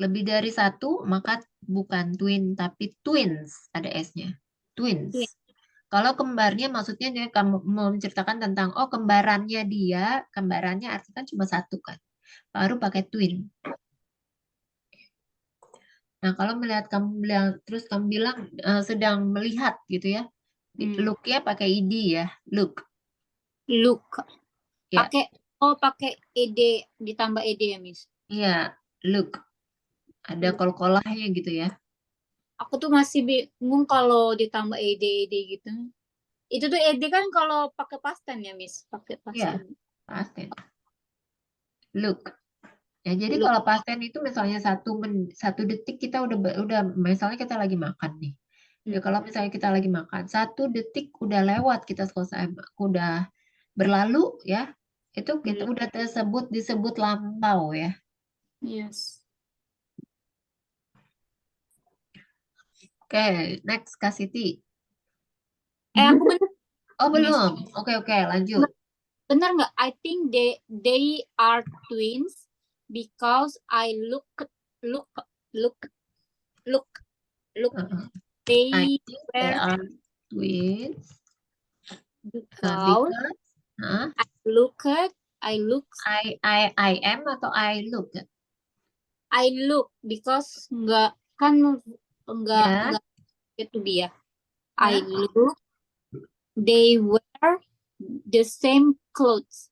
Lebih dari satu, maka bukan twin, tapi twins, ada S-nya. Twins. Twin. Kalau kembarnya maksudnya dia kamu mau menceritakan tentang, oh kembarannya dia, kembarannya artinya kan cuma satu kan. Baru pakai twin. Nah, kalau melihat kamu bilang, terus kamu bilang sedang melihat gitu ya. Hmm. Look ya pakai id ya. Look. Look. Ya, Pakai ed ditambah ed ya Miss. iya. Look. Ada Look. kol-kolahnya gitu ya. Aku tuh masih bingung kalau ditambah ed gitu. Itu tuh ed kan kalau pakai past tense ya Miss, pakai past Iya, tense. past tense. Look. Ya, jadi Look. kalau past tense itu misalnya satu detik kita udah misalnya kita lagi makan nih. Ya Hmm. kalau misalnya kita lagi makan, satu detik udah lewat kita selesai, udah berlalu ya. Itu kita Hmm. udah disebut lampau ya. Yes. Oke, next Kak Siti. Aku bener Oh Miss. belum. Oke oke lanjut. Bener nggak? I think they are twins because I look look look look Uh, I they think they were are twins because because huh? look at I look I am atau I look I look because ya nggak itu dia. I ya look they wear the same clothes.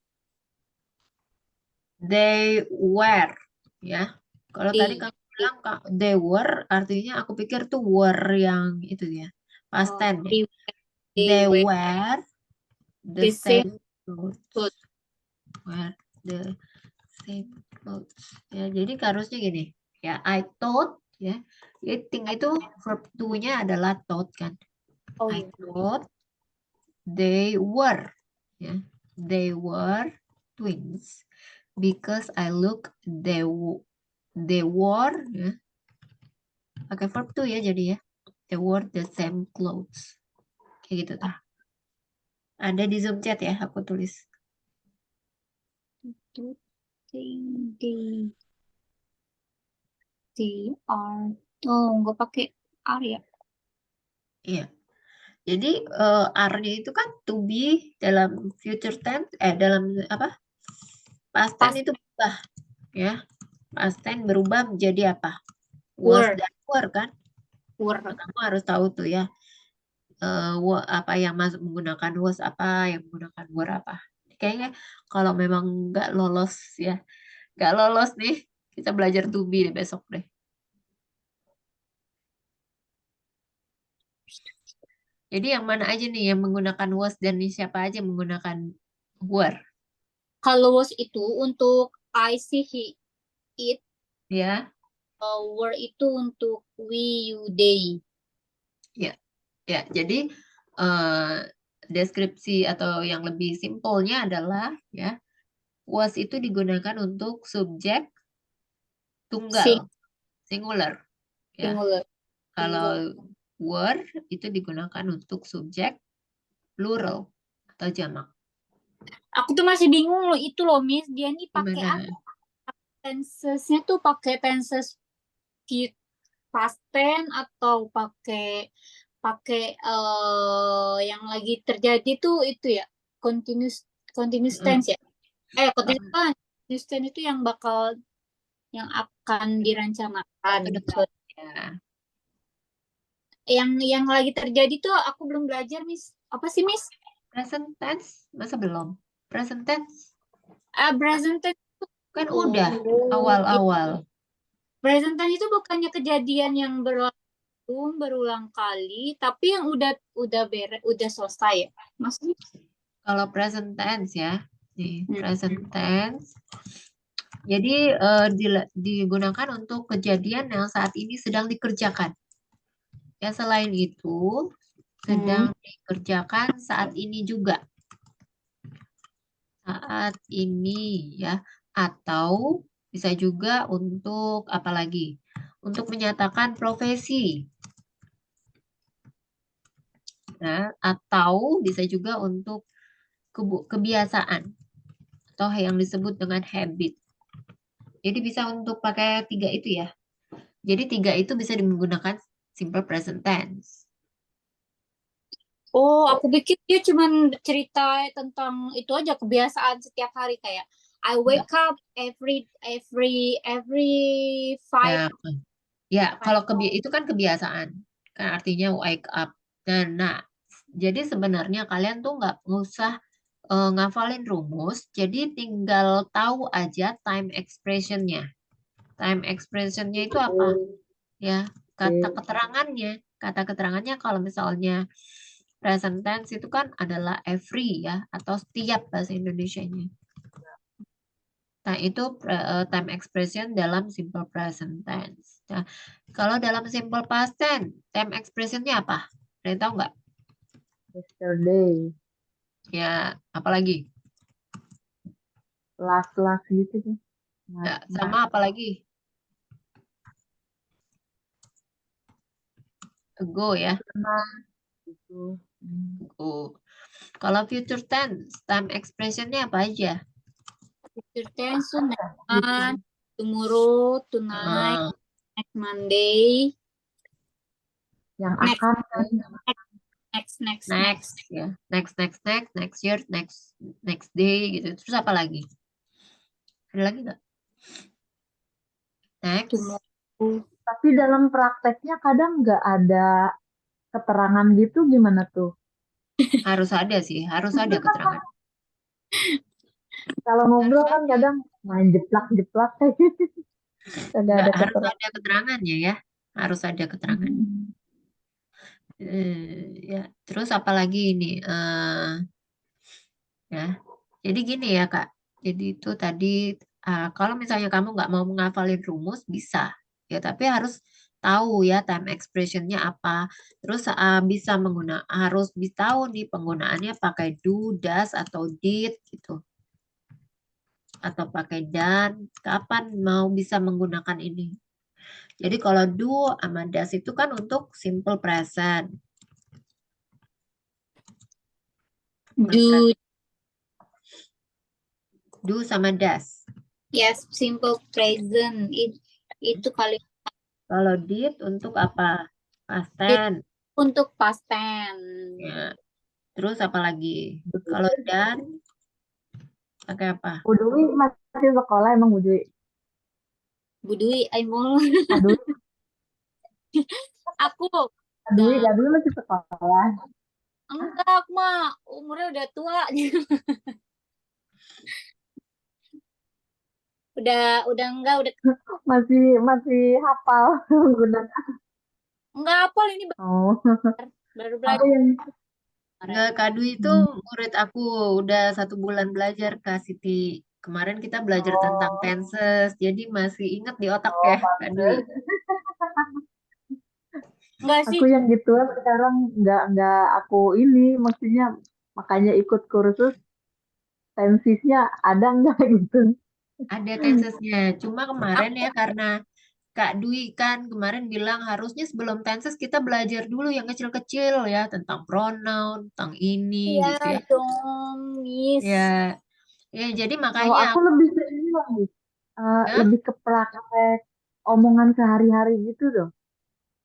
they were ya. Kalau tadi They, kamu bilang they were artinya aku pikir tuh were yang itu ya past oh, tense ya. they They wear wear the the same same clothes. clothes. Wear the same clothes. Ya, jadi harusnya gini. Ya, I thought ya. Jadi think itu verb to-nya adalah thought kan. Oh I iya. thought they were ya. They were twins because I look they wore ya. Pakai verb to ya jadi ya. They wore the same clothes. Kayak gitu tuh. Ada di Zoom chat ya aku tulis. To think they are. Oh, nggak pakai are ya. Iya. Jadi are-nya itu kan to be dalam future tense dalam apa? Past tense Past itu berubah ya. Past tense berubah menjadi apa? Was were dan were kan? were. Kamu harus tahu tuh ya. Apa yang masuk menggunakan was apa, yang menggunakan were apa. Kayaknya kalau memang nggak lolos ya, nggak lolos nih, kita belajar to be deh besok deh. Jadi yang mana aja nih yang menggunakan was dan siapa aja yang menggunakan were Kalau was itu untuk I see he it. ya? Were itu untuk we you they. Ya. Ya, jadi deskripsi atau yang lebih simpelnya adalah ya was itu digunakan untuk subjek tunggal, singular. Ya, Singular. kalau were itu digunakan untuk subjek plural atau jamak. Aku tuh masih bingung loh itu loh Miss, dia nih pakai Gimana? apa? Tensesnya tuh pakai tenses past tense atau pakai pakai yang lagi terjadi tuh itu ya continuous continuous Mm, tense ya. Continuous tense itu yang bakal yang akan yang ke direncanakan. depan. So, Ya. yang lagi terjadi tuh aku belum belajar Miss. Apa sih Miss? Present tense masa belum? Present tense Present tense kan tuh. udah awal-awal. Present tense itu bukannya kejadian yang berulang kali, tapi yang udah selesai ya. Maksudnya Kalau present tense ya, nih Hmm. present tense. Jadi digunakan untuk kejadian yang saat ini sedang dikerjakan. Ya selain itu sedang dikerjakan saat ini juga. Saat ini ya. Atau bisa juga untuk apa lagi? Untuk menyatakan profesi. Nah, atau bisa juga untuk kebiasaan atau yang disebut dengan habit. Jadi bisa untuk pakai tiga itu ya. Jadi tiga itu bisa digunakan simple present tense. Oh, aku pikir dia cuman cerita tentang itu aja kebiasaan setiap hari kayak I wake up every five Ya, ya kalau five. itu kan kebiasaan. Kan artinya wake up. Nah, jadi sebenarnya kalian tuh nggak usah ngafalin rumus. Jadi tinggal tahu aja time expression-nya. Time expression-nya itu apa? Ya, kata keterangannya. Kata keterangannya kalau misalnya present tense itu kan adalah every ya atau setiap bahasa Indonesianya. Nah, itu time expression dalam simple present tense. Nah, kalau dalam simple past tense, time expressionnya apa? Ada yang tahu nggak? Yesterday, Ya, apalagi? last gitu sih. Ya, Last, sama apalagi? Ago ya. gitu. Ago. Kalau future tense, time expressionnya apa aja? Future tense tuh next, tomorrow, tonight, Eh, next Monday, Yang next akan kan next ya. Next year, next day gitu. Terus apa lagi? Ada lagi nggak? Next. tomorrow. tapi dalam prakteknya kadang nggak ada keterangan gitu gimana tuh? Harus ada sih, harus ada keterangan. Kalau Harus ngobrol kan ada. kadang main jeplak-jeplak kayak gitu. Kagak Nggak, ada harus keterangan. ada keterangannya ya. Harus ada keterangan. Ya, terus apa lagi ini? Ya, jadi gini ya Kak. Jadi itu tadi kalau misalnya kamu nggak mau menghafalin rumus bisa, ya tapi harus tahu ya time expressionnya apa. Terus bisa harus bisa tahu nih penggunaannya pakai do, does atau did gitu, atau pakai dan. Kapan mau bisa menggunakan ini? Jadi kalau do sama does itu kan untuk simple present. Do Do sama does. yes simple present itu kali Kalau did untuk apa? Past tense. untuk past tense. Ya. Terus apa lagi? Kalau dan pakai apa? Bu Dwi masih sekolah emang Bu Dwi? Budui Aimol. Kak Dwi, Aku Kak Dwi masih sekolah. enggak, aku mah umurnya udah tua. Udah enggak, udah Masih masih hafal menggunakan. enggak apa ini Oh, baru aku belajar yang Enggak, kemarin. Kak Dwi itu murid aku udah 1 bulan belajar Kak Siti. Kemarin kita belajar tentang oh, tenses, jadi masih ingat di otak oh ya Kak Dwi. pantes. Enggak sih. Aku yang gituan sekarang nggak aku ini, maksudnya makanya ikut kursus tensisnya ada nggak gitu. Ada tensesnya. Cuma kemarin ya karena Kak Dwi kan kemarin bilang harusnya sebelum tenses kita belajar dulu yang kecil-kecil ya tentang pronoun, tentang ini Iya gitu ya. dong, Miss. Ya, ya jadi Kalau makanya aku aku lebih ke ini loh, Miss. ya, Lebih ke praktek omongan sehari-hari gitu dong.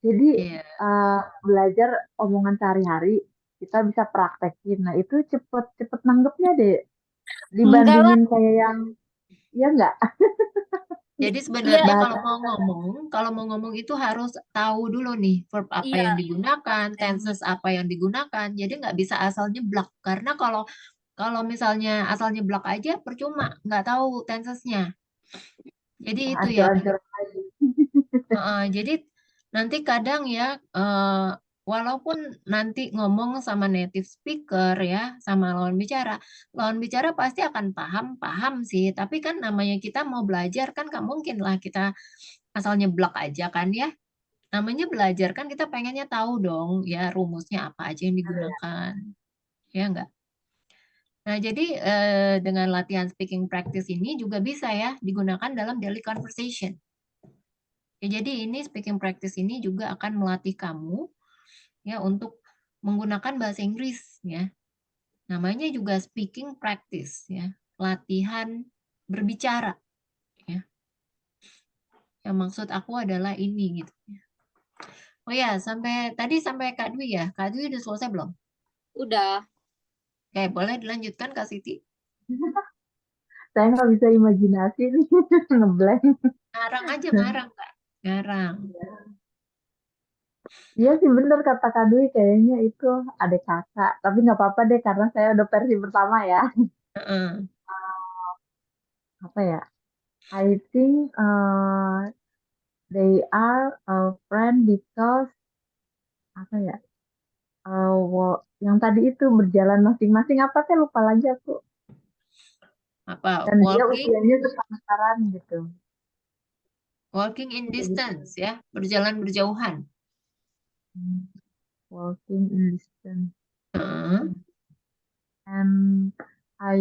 Jadi iya. eh, belajar omongan sehari-hari kita bisa praktekin. Nah itu cepet nanggepnya deh Enggak lah. dibandingin kayak yang ya nggak Jadi Iya, sebenarnya bahasa. kalau mau ngomong itu harus tahu dulu nih verb apa yang iya. digunakan, tenses apa yang digunakan. Jadi nggak bisa asal nyeblak. Karena kalau kalau misalnya asal nyeblak aja percuma, nggak tahu tensesnya. Jadi itu ya. Ancur-ancur lagi. Jadi nanti kadang ya, walaupun nanti ngomong sama native speaker ya, sama lawan bicara pasti akan paham sih. Tapi kan namanya kita mau belajar kan nggak mungkin lah kita asal nyeblak aja kan ya. Namanya belajar kan kita pengennya tahu dong ya rumusnya apa aja yang digunakan, ya nggak? Nah, jadi dengan latihan speaking practice ini juga bisa ya digunakan dalam daily conversation. Ya, jadi ini speaking practice ini juga akan melatih kamu ya untuk menggunakan bahasa Inggris ya. Namanya juga speaking practice ya, latihan berbicara ya. Yang maksud aku adalah ini gitu. Oh ya, sampai Kak Dwi ya. Kak Dwi udah selesai belum? Udah. Oke, boleh dilanjutkan Kak Siti. Saya nggak bisa imajinasi nih ngeblank. Ngarang aja ngarang Kak. Ngarang. Iya sih bener kata Kak Dwi, kayaknya itu adik kakak. Tapi nggak apa-apa deh karena saya udah versi pertama ya. Heeh. Apa ya? I think they are a friend because apa ya? Yang tadi itu berjalan masing-masing apa saya lupa lagi aku. Apa? Dan dia usianya sepantaran gitu. Walking in Gitu. distance ya, berjalan berjauhan. Walking in distance. Heeh. And I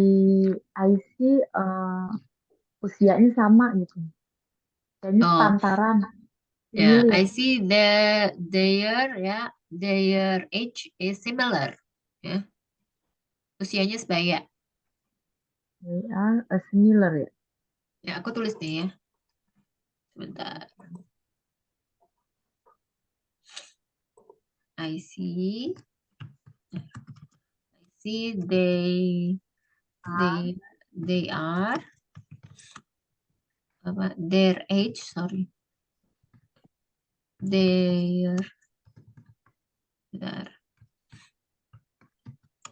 I see usianya sama gitu. Kayaknya Oh, sepantaran. ya, Similar. I see their age is similar. Ya, usianya sebaya. They are a similar ya. Ya, aku tulis nih ya. Sebentar. I see. See they are apa their age, sorry. Their their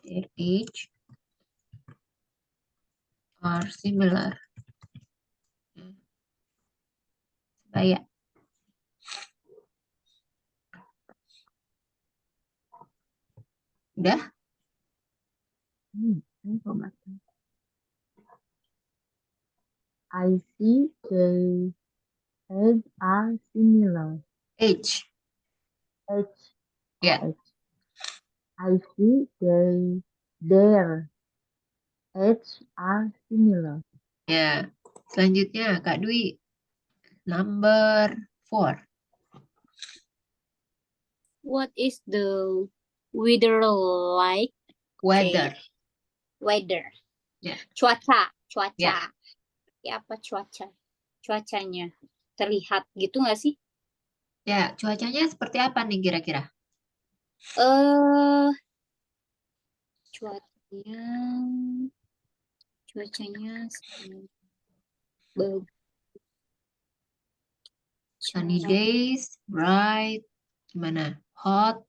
their age are similar. Sebaya. Udah? Ini kok baca. I see they age are similar. Age. Age. Oh, Ya. age. I see their age are similar. Ya. Selanjutnya Kak Dwi, number 4. What is the weather like? Weather. Weather. Ya. Cuaca. Ya. Ya apa cuaca? Cuacanya terlihat gitu nggak sih? Ya, cuacanya seperti apa nih kira-kira? Eh, cuacanya, cuacanya bagus. Sunny days, bright, gimana? Hot.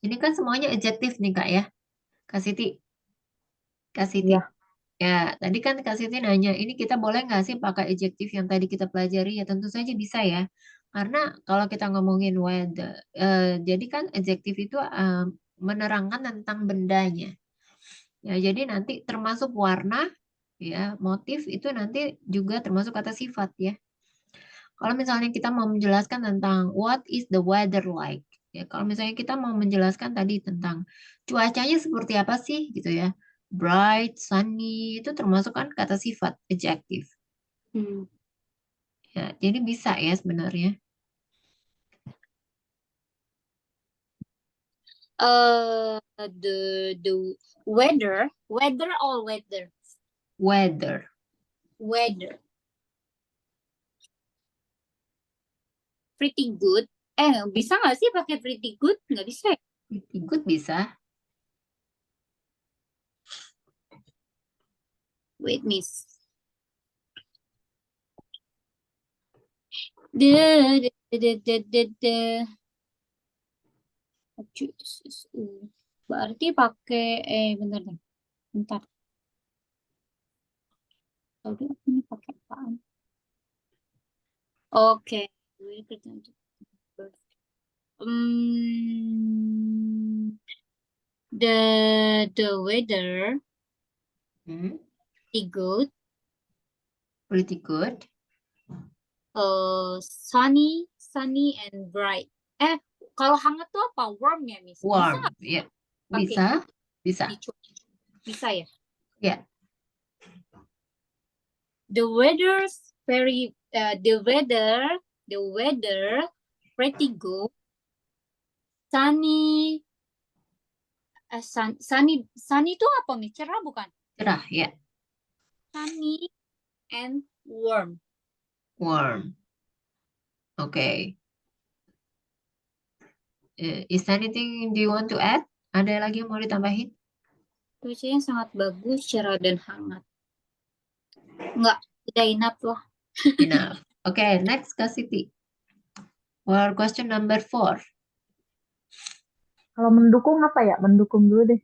Ini kan semuanya adjektif nih Kak ya. Kak Siti. Kak Siti. Iya. Ya, tadi kan Kak Siti nanya, ini kita boleh nggak sih pakai adjektif yang tadi kita pelajari? Ya tentu saja bisa ya. Karena kalau kita ngomongin weather, jadi kan adjektif itu menerangkan tentang bendanya. Ya, jadi nanti termasuk warna, ya, motif itu nanti juga termasuk kata sifat ya. Kalau misalnya kita mau menjelaskan tentang what is the weather like, ya kalau misalnya kita mau menjelaskan tadi tentang cuacanya seperti apa sih gitu ya, bright, sunny itu termasuk kan kata sifat adjective. Hmm. Ya, jadi bisa ya sebenarnya. The weather or weather Weather, pretty good. Bisa nggak sih pakai pretty good? Nggak bisa ya? pretty good bisa. Wait, miss. The. Berarti pakai bentar deh. Bentar. Tadi aku ini pakai apaan? Oke. The weather Hmm, is good. pretty good. Sunny and bright. Kalau hangat tuh apa? Warm ya, Miss? Bisa Warm, nggak ya pakai bisa. bisa ya? Ya, The weather's very the weather pretty good. Sunny sunny itu apa nih? Cerah bukan? cerah ya, Sunny and warm. warm. Oke. Is anything do you want to add? Ada lagi yang mau ditambahin? Cuacanya sangat bagus, cerah dan hangat. Enggak, udah enough lah. Enough. Okay, next Kak Siti. For question number 4. Kalau mendukung apa ya? Mendukung dulu deh.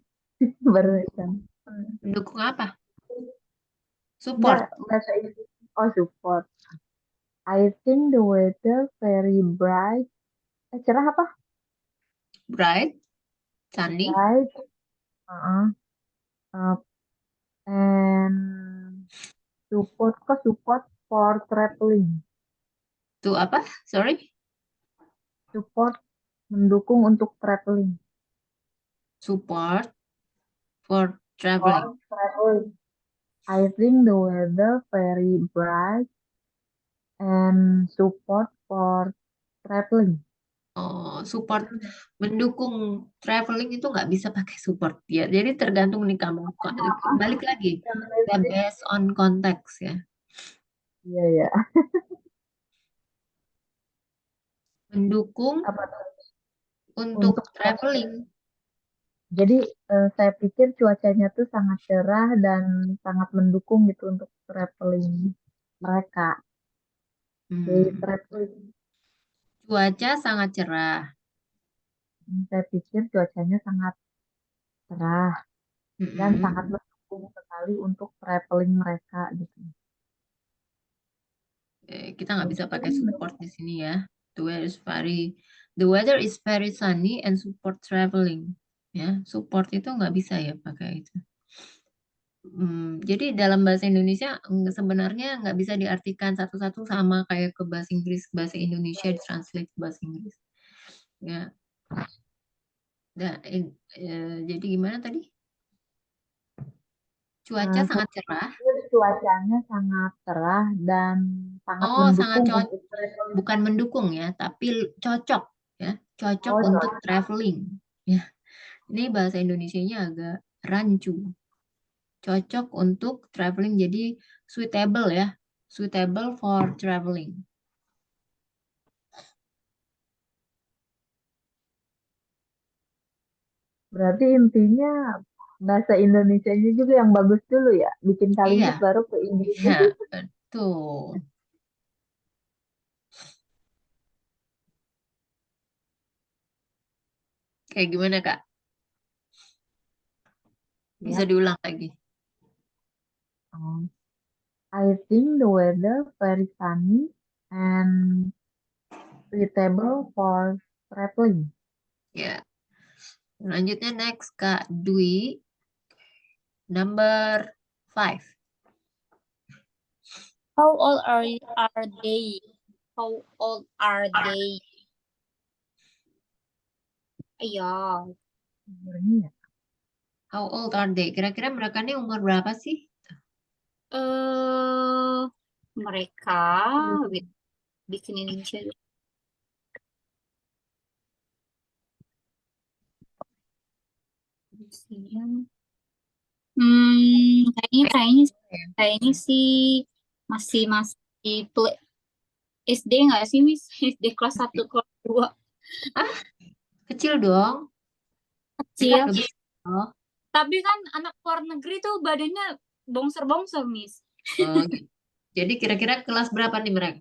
Baru kan. Mendukung apa? Enggak, Support. bahasa Inggris. Oh, support. I think the weather very bright. Cerah apa? Bright. Sunny. Bright. Uh-uh. Uh, and support for traveling. To apa? Sorry. Support mendukung untuk traveling. Support for traveling. For traveling. I think the weather very bright and support for traveling. Oh, support mendukung traveling itu nggak bisa pakai support ya. Jadi tergantung nih kamu. Balik lagi. Ya, based on context ya. Iya ya. Mendukung Apa tuh? untuk Untuk traveling. jadi saya pikir cuacanya tuh sangat cerah dan sangat mendukung gitu untuk traveling mereka. Jadi Hmm. traveling. Cuaca sangat cerah. Saya pikir cuacanya sangat cerah dan Mm-mm. sangat mendukung sekali untuk traveling mereka gitu. Kita nggak bisa pakai support di sini ya. The weather is very sunny and support traveling. Ya, support itu nggak bisa ya pakai itu. Jadi dalam bahasa Indonesia sebenarnya nggak bisa diartikan satu-satu sama kayak ke bahasa Inggris, bahasa Indonesia ditranslate ke bahasa Inggris. Ya, jadi gimana tadi? Cuaca Saya sangat cerah. pikir cuacanya sangat cerah dan sangat Oh, sangat mendukung cocok. untuk traveling. Bukan mendukung ya, tapi cocok ya, cocok Oh, untuk cocok. traveling. Ya, ini bahasa Indonesianya agak rancu. Cocok untuk traveling jadi suitable ya, suitable for traveling. Berarti intinya bahasa Indonesianya juga yang bagus dulu ya. Bikin kalimat Iya, baru ke Inggris. ya, betul. Kayak gimana, Kak? Bisa Ya. diulang lagi. Um, I think the weather very sunny and suitable for traveling. Ya. Selanjutnya next, Kak Dwi. Number 5. How old are they? How old are they? Iya. Umurnya ya. How old are they? Kira-kira mereka ini umur berapa sih? Mereka wait, bikin Indonesia dulu. Usia. Kayaknya sih masih SD nggak sih, Miss? SD kelas 1, kelas 2. Ah, kecil dong. Kecil. Mereka udah besar. Oh, Tapi kan anak luar negeri tuh badannya bongsor-bongsor, Miss. oh, gitu. Jadi kira-kira kelas berapa nih mereka?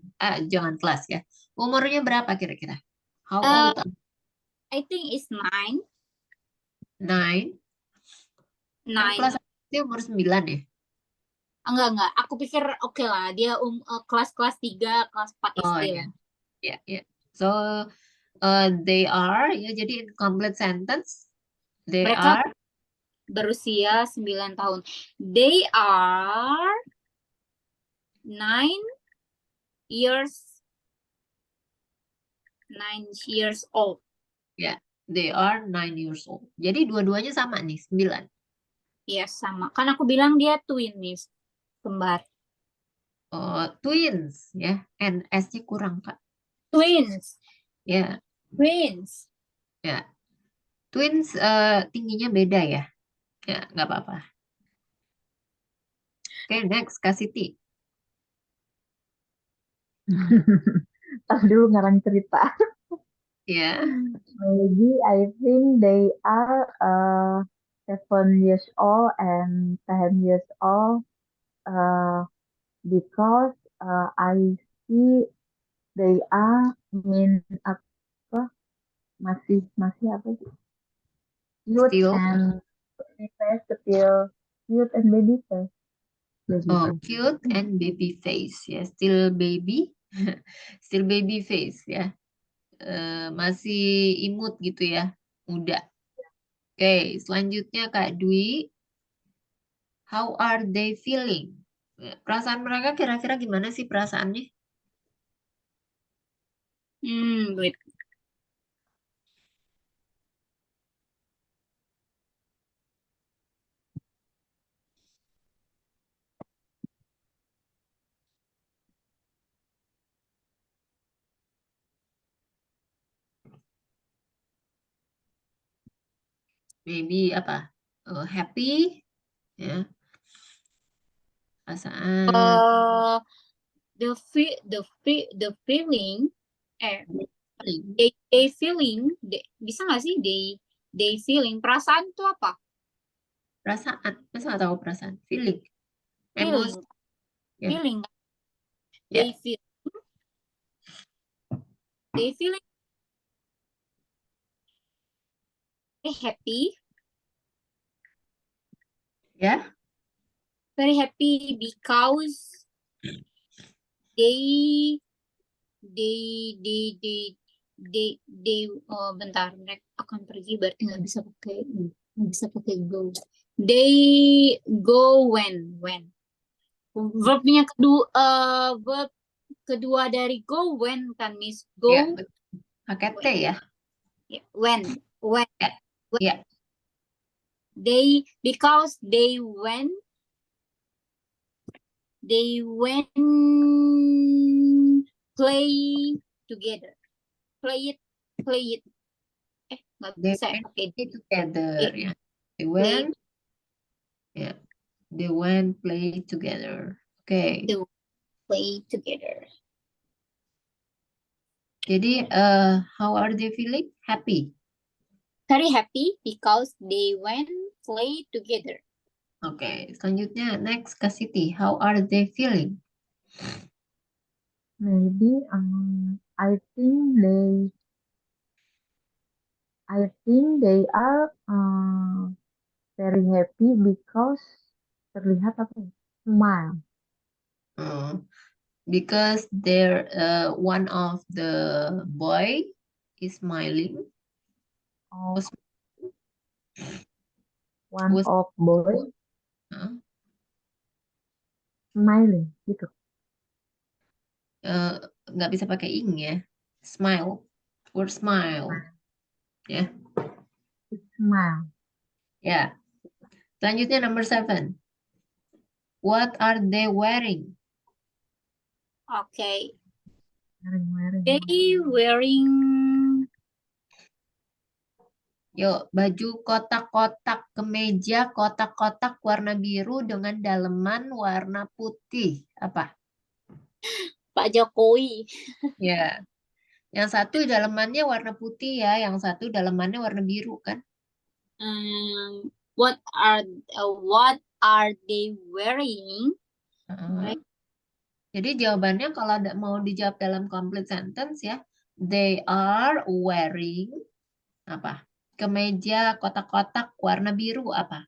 Jangan kelas ya. Umurnya berapa kira-kira? How Uh, old? I think it's 9. 9. Kan 9. kelas itu umur 9 ya? Enggak. Aku pikir oke lah. Dia kelas 3, kelas 4 Oh SD ya, lah. ya. So they are ya. Jadi in complete sentence they Mereka are berusia 9 tahun. They are 9 years 9 years old. ya. They are 9 years old. Jadi dua-duanya sama nih 9. Ya sama. Kan aku bilang dia twin, Miss. Kembar. Twins ya. S-nya kurang Kak. Twins. Ya, Twins. ya. Twins tingginya beda ya. Ya, nggak apa-apa. Oke, next Kak Siti. Tas dulu ngarang cerita. Ya, Maybe I think they are 7 years old and 10 years old because I see they are apa masih masih apa sih cute still. and baby face still cute and baby face baby Oh, face. cute and baby face ya. Still baby. Still baby face ya. Masih imut gitu ya. Muda. Oke, selanjutnya Kak Dwi. How are they feeling? Perasaan mereka kira-kira gimana sih perasaannya? Wait. Maybe apa? Happy ya. Perasaan The feeling feeling. they feeling bisa nggak sih they feeling perasaan tuh apa? Perasaan. Masa nggak tahu perasaan? Feeling. Emosi. Feeling. Ya. Feeling. Ya. They feeling happy. Ya. Very happy because they they they they bentar, mereka akan pergi berarti nggak bisa pakai go. They go when verbnya verb kedua dari go when kan, Miss. Go Ya. Pakai T ya. when Ya. Ya. because they play together. Play it. Nggak They bisa ya went pakai together ya. They play. went. Ya. They went play together. Oke. To play together. Jadi how are they feeling? Happy. Very happy because they went play together. Oke, selanjutnya next Kak Siti. How are they feeling? Maybe I think they are very happy because terlihat apa ya? Smile. Because they're one of the boy is smiling. Oh, Was, one was of boy uh, smiling gitu. nggak bisa pakai ing ya. Smile. Word smile. Ya. Smile. Ya. Selanjutnya number 7. What are they wearing? Okay. Wearing. They wearing Yuk, baju kotak-kotak, kemeja kotak-kotak warna biru dengan daleman warna putih. Apa? Pak Jokowi. Ya. Yang satu dalemannya warna putih ya, yang satu dalemannya warna biru kan? What are they wearing? Heeh. Jadi jawabannya kalau mau dijawab dalam complete sentence ya, they are wearing apa? Kemeja kotak-kotak warna biru apa?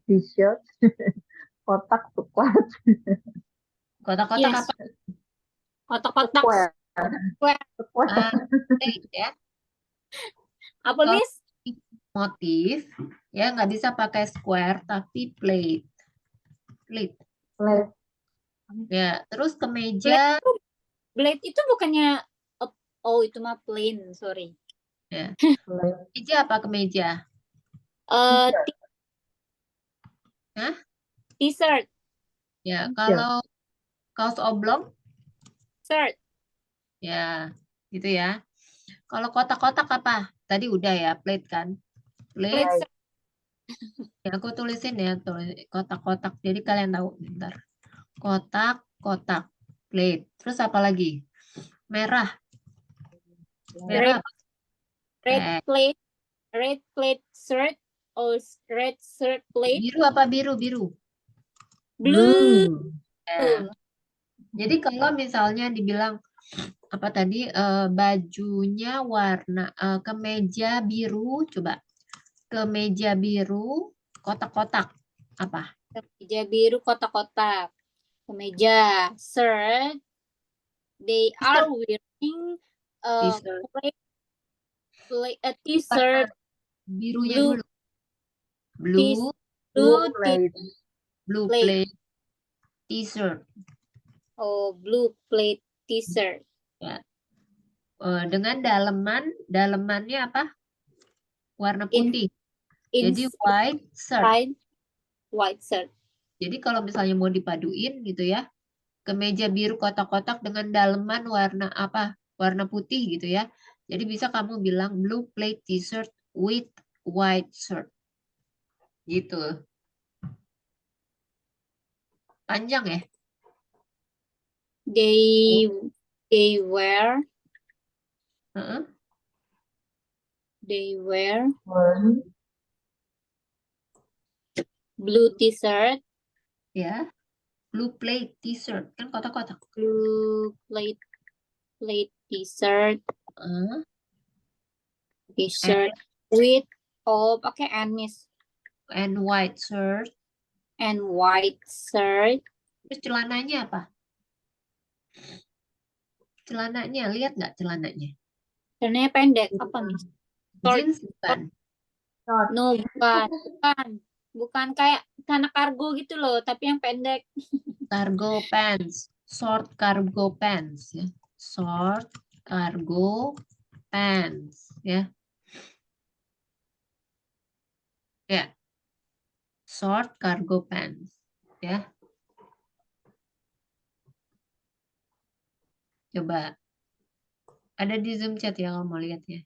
T-shirt. Kotak coklat. Kotak-kotak Yes. apa? Kotak-kotak Square. square. Square. Plate ya. Apa, Kalau Miss? motif ya nggak bisa pakai square tapi plate. Plate. Plate. Ya, terus kemeja Blade itu bukannya oh itu mah plain, sorry. ya. Plate. Kemeja apa kemeja? T-shirt. Hah? T-shirt. Ya, T-shirt. kalau kaos oblong Shirt. ya, gitu ya. Kalau kotak-kotak apa? Tadi udah ya, plate kan? Plate. Plate. Ya, aku tulisin ya, tulis kotak-kotak. Jadi kalian tahu bentar. Kotak-kotak, plate. Terus apa lagi? Merah. Merah apa? Red plate. Red plate shirt or red shirt plate. Biru apa biru? Biru. Blue. Ya. Jadi kalau misalnya dibilang apa tadi bajunya warna kemeja biru, coba kemeja biru kotak-kotak apa? Kemeja biru kotak-kotak. Kemeja shirt. They are wearing T-shirt. a t-shirt Birunya blue. dulu. Blue Blue Plate. blue plate. plate t-shirt. Oh, blue plate t-shirt. Ya. Dengan dalemannya apa? Warna In- putih. Jadi white shirt. Inside white shirt. Jadi kalau misalnya mau dipaduin gitu ya, kemeja biru kotak-kotak dengan daleman warna apa? Warna putih gitu ya. Jadi bisa kamu bilang blue plate t-shirt with white shirt. Gitu. Panjang ya? They wear Heeh. they wear Wearing. blue t-shirt, Ya. Blue plate t-shirt kan kotak-kotak. blue plate t-shirt, Heeh. t-shirt with pakai anis And white shirt. and white shirt. Terus celananya apa? Celananya, lihat nggak celananya? Celananya pendek apa Miss? Short. Jeans bukan? Short. No, bukan kayak celana kargo gitu loh, tapi yang pendek. Cargo pants. Short cargo pants ya. Short cargo pants ya. Ya. Short cargo pants ya. Coba. Ada di Zoom chat ya kalau mau lihat ya.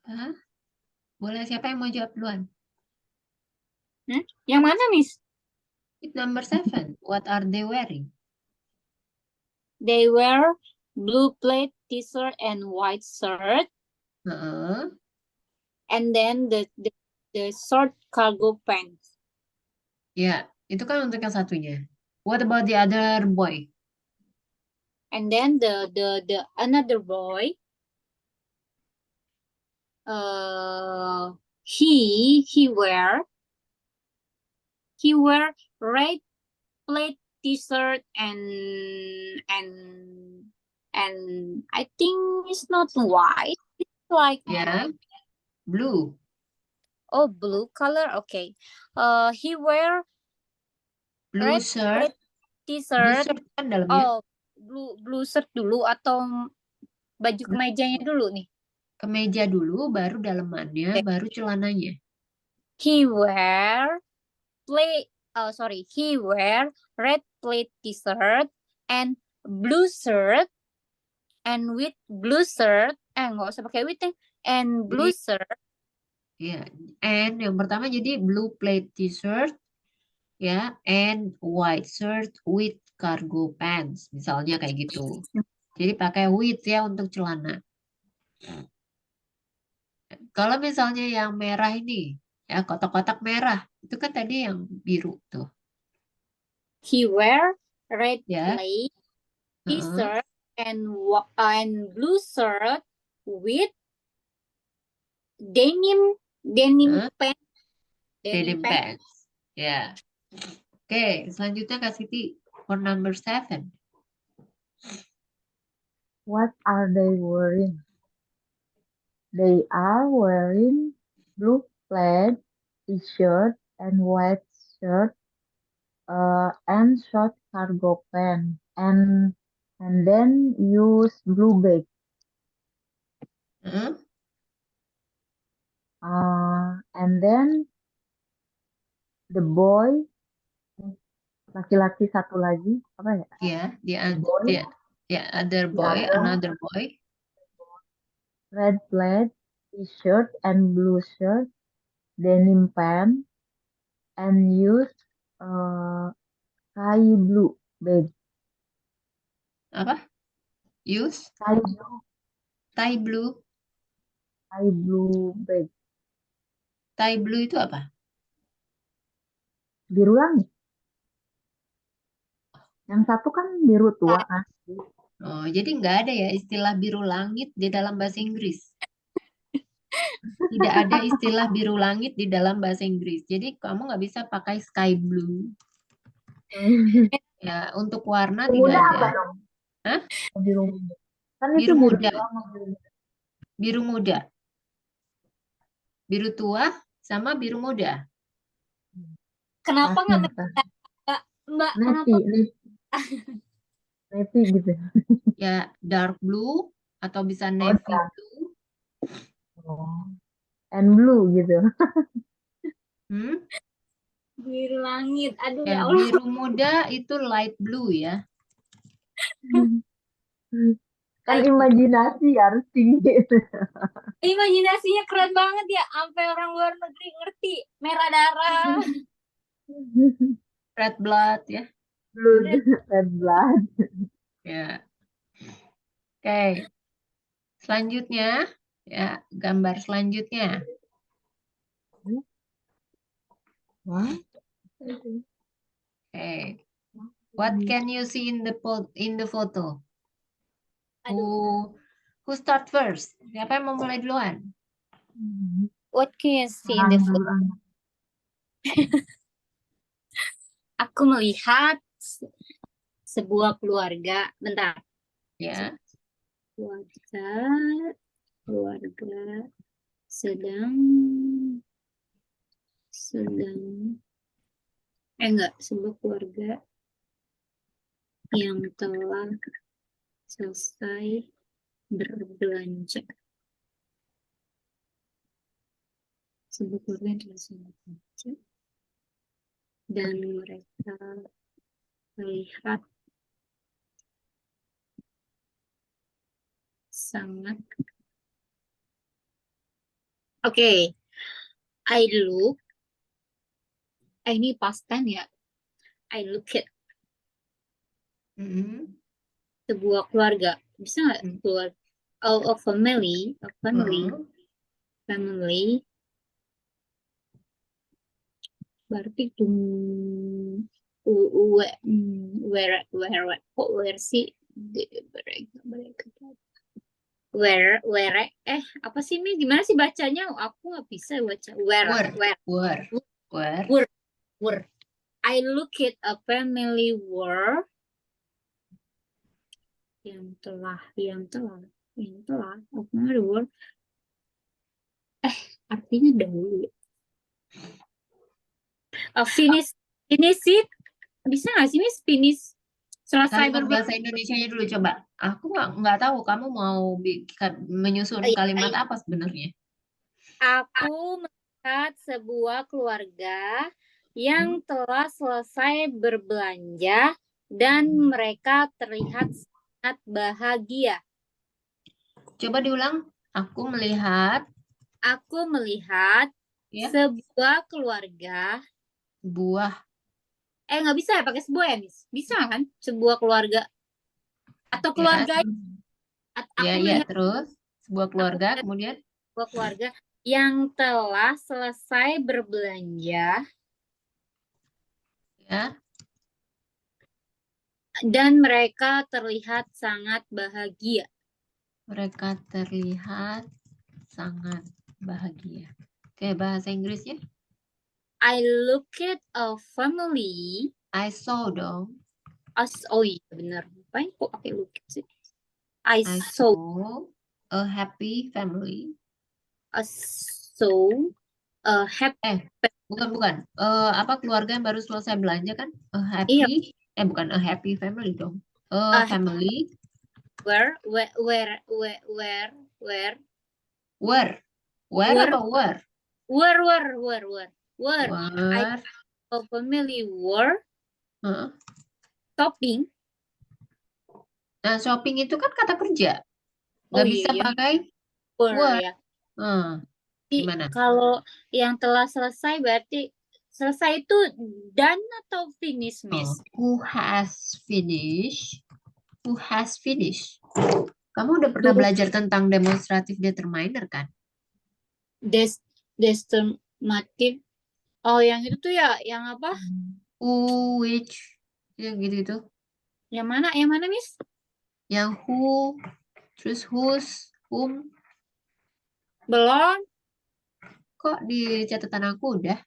Hah? Boleh, siapa yang mau jawab duluan? Yang mana Miss? It's number 7. What are they wearing? They wear blue plate t-shirt and white shirt, Heeh. and then the short cargo pants. Ya, itu kan untuk yang satunya. What about the other boy? And then the another boy, he wear red plate t-shirt and I think it's not white. It's like Ya, blue. Oh, blue color. Okay. He wear Blue red shirt. Blue t-shirt. shirt kan dalamnya. Oh, blue shirt dulu atau baju kemejanya dulu nih? Kemeja dulu, baru dalemannya, Okay. baru celananya. He wear he wear red plaid t-shirt and blue shirt and with blue shirt. Nggak usah pakai with and blue Jadi, shirt. ya, and yang pertama jadi blue plaid t-shirt, ya, and white shirt with cargo pants, misalnya kayak gitu. Jadi pakai with ya untuk celana. Kalau misalnya yang merah ini, ya kotak-kotak merah, itu kan tadi yang biru tuh, He wear red ya. plaid Heeh. t-shirt and blue shirt with denim Heeh, pants. denim pants, ya. Oke, selanjutnya Kak Siti for number 7. What are they wearing? They are wearing blue plaid t-shirt and white shirt and short cargo pants and then use blue bag. Heeh, And then the boy, laki-laki satu lagi apa ya? ya, The boy, other the boy, other another boy. red plaid t-shirt and blue shirt, denim pants, and use sky blue bag. Apa? Use Sky blue, tie blue. sky blue bag. Tie blue itu apa? Biru langit. Yang satu kan biru tua kan? Oh, jadi nggak ada ya istilah biru langit di dalam bahasa Inggris. Tidak ada istilah biru langit di dalam bahasa Inggris. Jadi kamu nggak bisa pakai sky blue. Ya, untuk warna Biru tidak muda ada. apa dong? Hah? Biru muda. Kan itu Biru biru muda. tua sama biru muda. Biru muda. Biru tua sama biru muda. Kenapa nggak Pasnya, Mbak? navy, Kenapa? navy gitu. Ya, dark blue atau bisa Oh, navy dark. blue. Oh. And blue gitu. Hmm? Biru langit. Aduh ya Ya, Allah. biru muda itu light blue ya. Kan Light blue. imajinasi harus tinggi. Imajinasinya keren banget ya. Sampai orang luar negeri ngerti. Merah darah. Red blood ya. Blue, red blood. Ya. Oke. Selanjutnya, ya, gambar selanjutnya. What? Oke. What can you see in the photo? Aduh. Who start first? Siapa yang mau mulai duluan? What can you see in the photo? Aku melihat sebuah keluarga. Bentar. Ya. Keluarga sedang sebuah keluarga yang telah selesai berbelanja. Sebuah keluarga yang telah selesai berbelanja dan mereka terlihat sangat Oke. Ini past tense ya. I look at Mm-mm. sebuah keluarga. Bisa nggak keluarga? A family. Family. Berarti where sih apa sih ini gimana sih bacanya? Aku nggak bisa baca where. I look at a family where yang telah apa word artinya dahulu. Finish it. Bisa nggak sih, Miss? Finish. Selesai Kalimat berbelanja. bahasa Indonesianya dulu coba. Aku nggak tahu kamu mau menyusun kalimat apa sebenarnya. Aku melihat sebuah keluarga yang telah selesai berbelanja dan mereka terlihat sangat bahagia. Coba diulang. Aku melihat Aku melihat ya sebuah keluarga. buah. Nggak bisa ya pakai sebuah ya, Miss? Bisa kan? Sebuah keluarga atau Ya, keluarga. ya, Aku ya. melihat Terus sebuah keluarga, kemudian sebuah keluarga yang telah selesai berbelanja ya dan mereka terlihat sangat bahagia. mereka terlihat sangat bahagia. Oke, bahasa Inggrisnya? I look at a family. I saw dong. Oh iya benar. Ngapain kok pakai look at sih? I I saw saw a happy family. a saw a happy. Bukan. Apa keluarga yang baru selesai belanja kan? A Iya, happy. Bukan a happy family dong. a A family. where Where? Where where apa where? I Where? a family were Hah? shopping. Nah, shopping itu kan kata kerja. Oh Nggak bisa iya ya, pakai were were. ya. Jadi Gimana? kalau yang telah selesai berarti selesai itu done atau finish, Miss? Who has finished? Who has finished? Kamu udah pernah Tuh, belajar tentang demonstrative determiner kan? demonstrative. Oh, yang itu tuh ya, yang apa? Who, which, yang gitu-gitu. Yang mana? Yang mana, Miss? Yang who, terus whose, whom. Belum. Kok di catatan aku udah?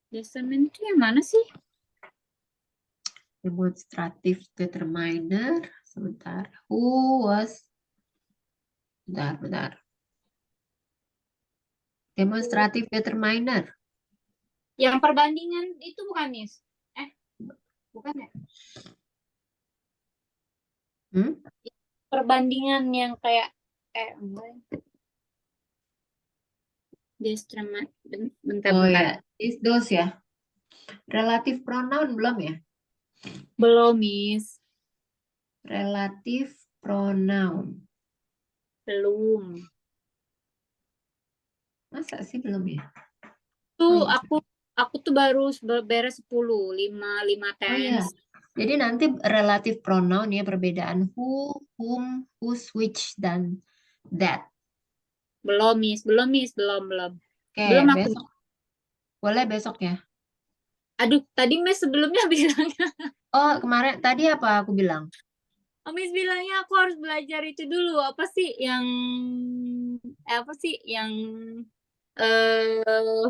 Determine itu yang mana sih? Demonstrative determiner. Sebentar. Who was. Bentar. Demonstrative determiner. Yang perbandingan itu bukan, Miss? Bukan ya? Hmm? Perbandingan yang kayak enggak. Bentar. Oh ya, is those ya. Relative pronoun belum ya? Belum, Miss. Relative pronoun. Belum. Masa sih belum ya? Tuh iya. aku tuh baru beres 10, 5 Oh iya. tense. Jadi nanti relative pronoun ya, perbedaan who, whom, whose, which, dan that. Belum, Miss. Belum. Oke, Belum aku. besok. Boleh besok ya? Aduh, tadi Miss sebelumnya bilangnya. Oh, kemarin tadi apa aku bilang? Miss bilangnya aku harus belajar itu dulu. Apa sih yang eh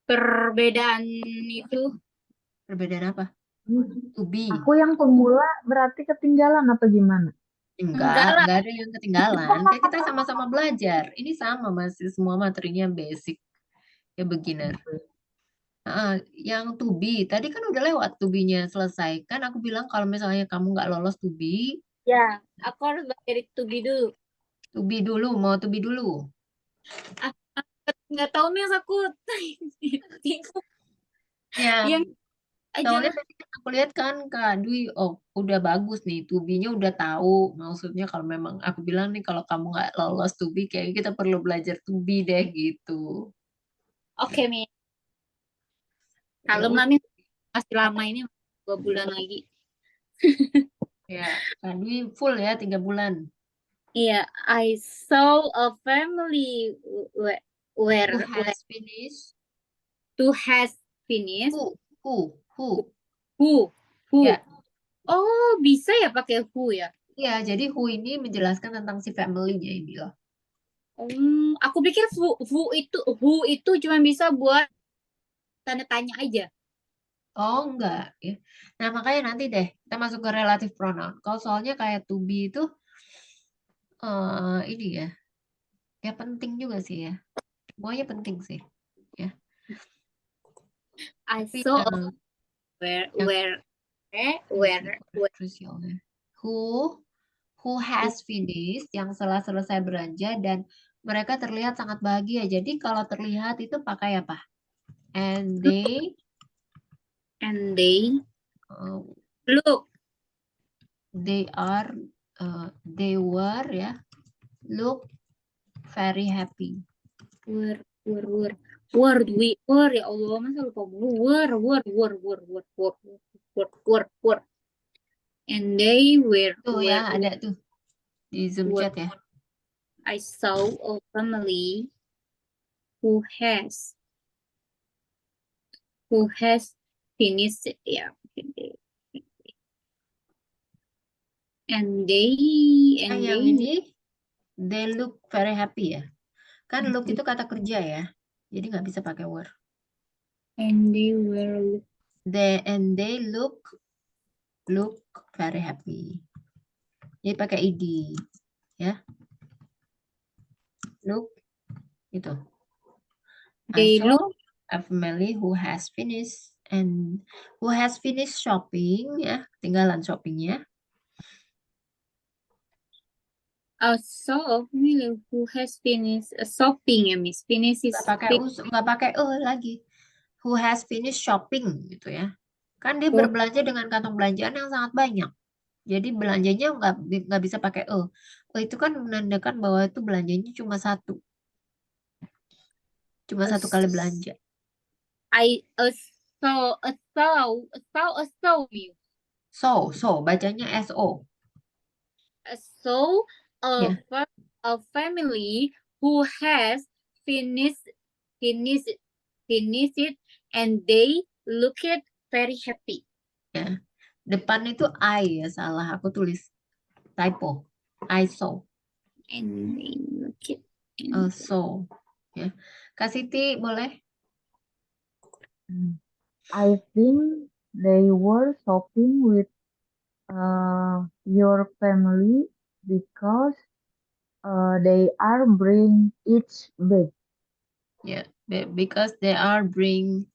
perbedaan itu? Perbedaan apa? To be. Aku yang pemula berarti ketinggalan apa gimana? Enggak lah. Enggak ada yang ketinggalan. Kan kita sama-sama belajar. Ini sama masih semua materinya basic. Ya beginner. Yang to be, tadi kan udah lewat to be-nya selesai. Kan aku bilang kalau misalnya kamu nggak lolos to be Ya, aku harus belajar itu dulu. dulu, mau to be dulu. Nggak tahu Miss aku. Ya, Yang aja soalnya lah. tadi aku lihat kan Kak Dwi, oh udah bagus nih, to be-nya udah tahu. Maksudnya kalau memang aku bilang nih kalau kamu nggak lolos to be, kayaknya kita perlu belajar to be deh gitu. Oke, Miss. Ya Kalau udah Mami masih lama ini 2 bulan lagi. ya, Kak Dwi full ya 3 bulan. Iya, I saw a family where Who has finished? two has finished. Who? Who? Ya, Oh, bisa ya pakai who ya? ya, jadi who ini menjelaskan tentang si family-nya ini loh. Aku pikir who itu cuma bisa buat tanda tanya aja. Oh, enggak ya. Nah, makanya nanti deh kita masuk ke relative pronoun. Kalau soalnya kayak to be itu ini ya. Ya penting juga sih ya. Semuanya penting sih. Ya. I Tapi saw a yang where yang where krusialnya. Who has finished, yang telah selesai belanja dan mereka terlihat sangat bahagia. Jadi kalau terlihat itu pakai apa? And they and they uh, look they were ya, look very happy. were ya Allah, masa lupa mulu were and they Tuh ya, ada tuh di Zoom were. chat ya. I saw a family who has finished it. Yeah. And Yang they ini they look very happy ya. Kan look itu kata kerja ya. Jadi nggak bisa pakai were. and they were They look very happy. Jadi pakai ed ya. Look itu. they I saw look a family who has finished shopping ya, tinggalan shoppingnya. I saw a family who has finished shopping ya Miss. Finish is Nggak pakai lagi. Who has finished shopping gitu ya. Kan dia Oh. berbelanja dengan kantong belanjaan yang sangat banyak. Jadi belanjanya nggak bisa pakai itu kan menandakan bahwa itu belanjanya cuma satu. Cuma satu kali belanja. I saw you. So bacanya SO. So Ya. a family who has finished it and they look it very happy. Ya. Depan itu I ya, salah. Aku tulis typo. I saw. And they look it. So. Ya. Kak Siti boleh? I think they were shopping with your family because they are bring each bag. Ya. Because they are bring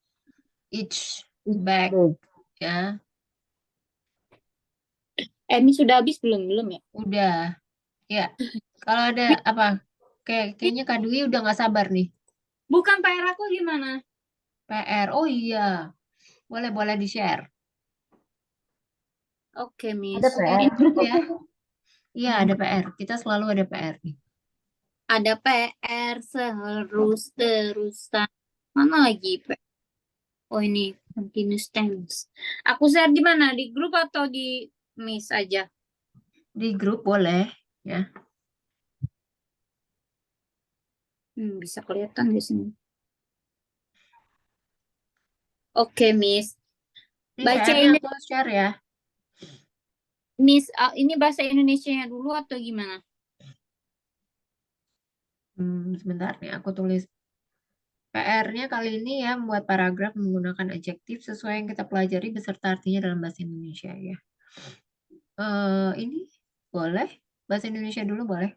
each bag. Ya. Ini sudah habis belum ya? Udah. Ya. Kalau ada apa? Kayaknya Kak Dwi udah nggak sabar nih. Bukan PR aku gimana? PR. Oh iya. Boleh di-share. Oke, Miss. Ada PR. Ya. Iya, ada PR. Kita selalu ada PR nih. Ada PR terusan. Mana lagi PR? Oh, ini continuous tense. Aku share di mana? Di grup atau di Miss aja? Di grup boleh, ya. Bisa kelihatan di sini. Oke, Miss. Baca ini. Aku share ya. Miss, ini bahasa Indonesianya dulu atau gimana? Sebentar nih, aku tulis. PR-nya kali ini ya, membuat paragraf menggunakan adjektif sesuai yang kita pelajari beserta artinya dalam bahasa Indonesia ya. Ini boleh? Bahasa Indonesia dulu boleh?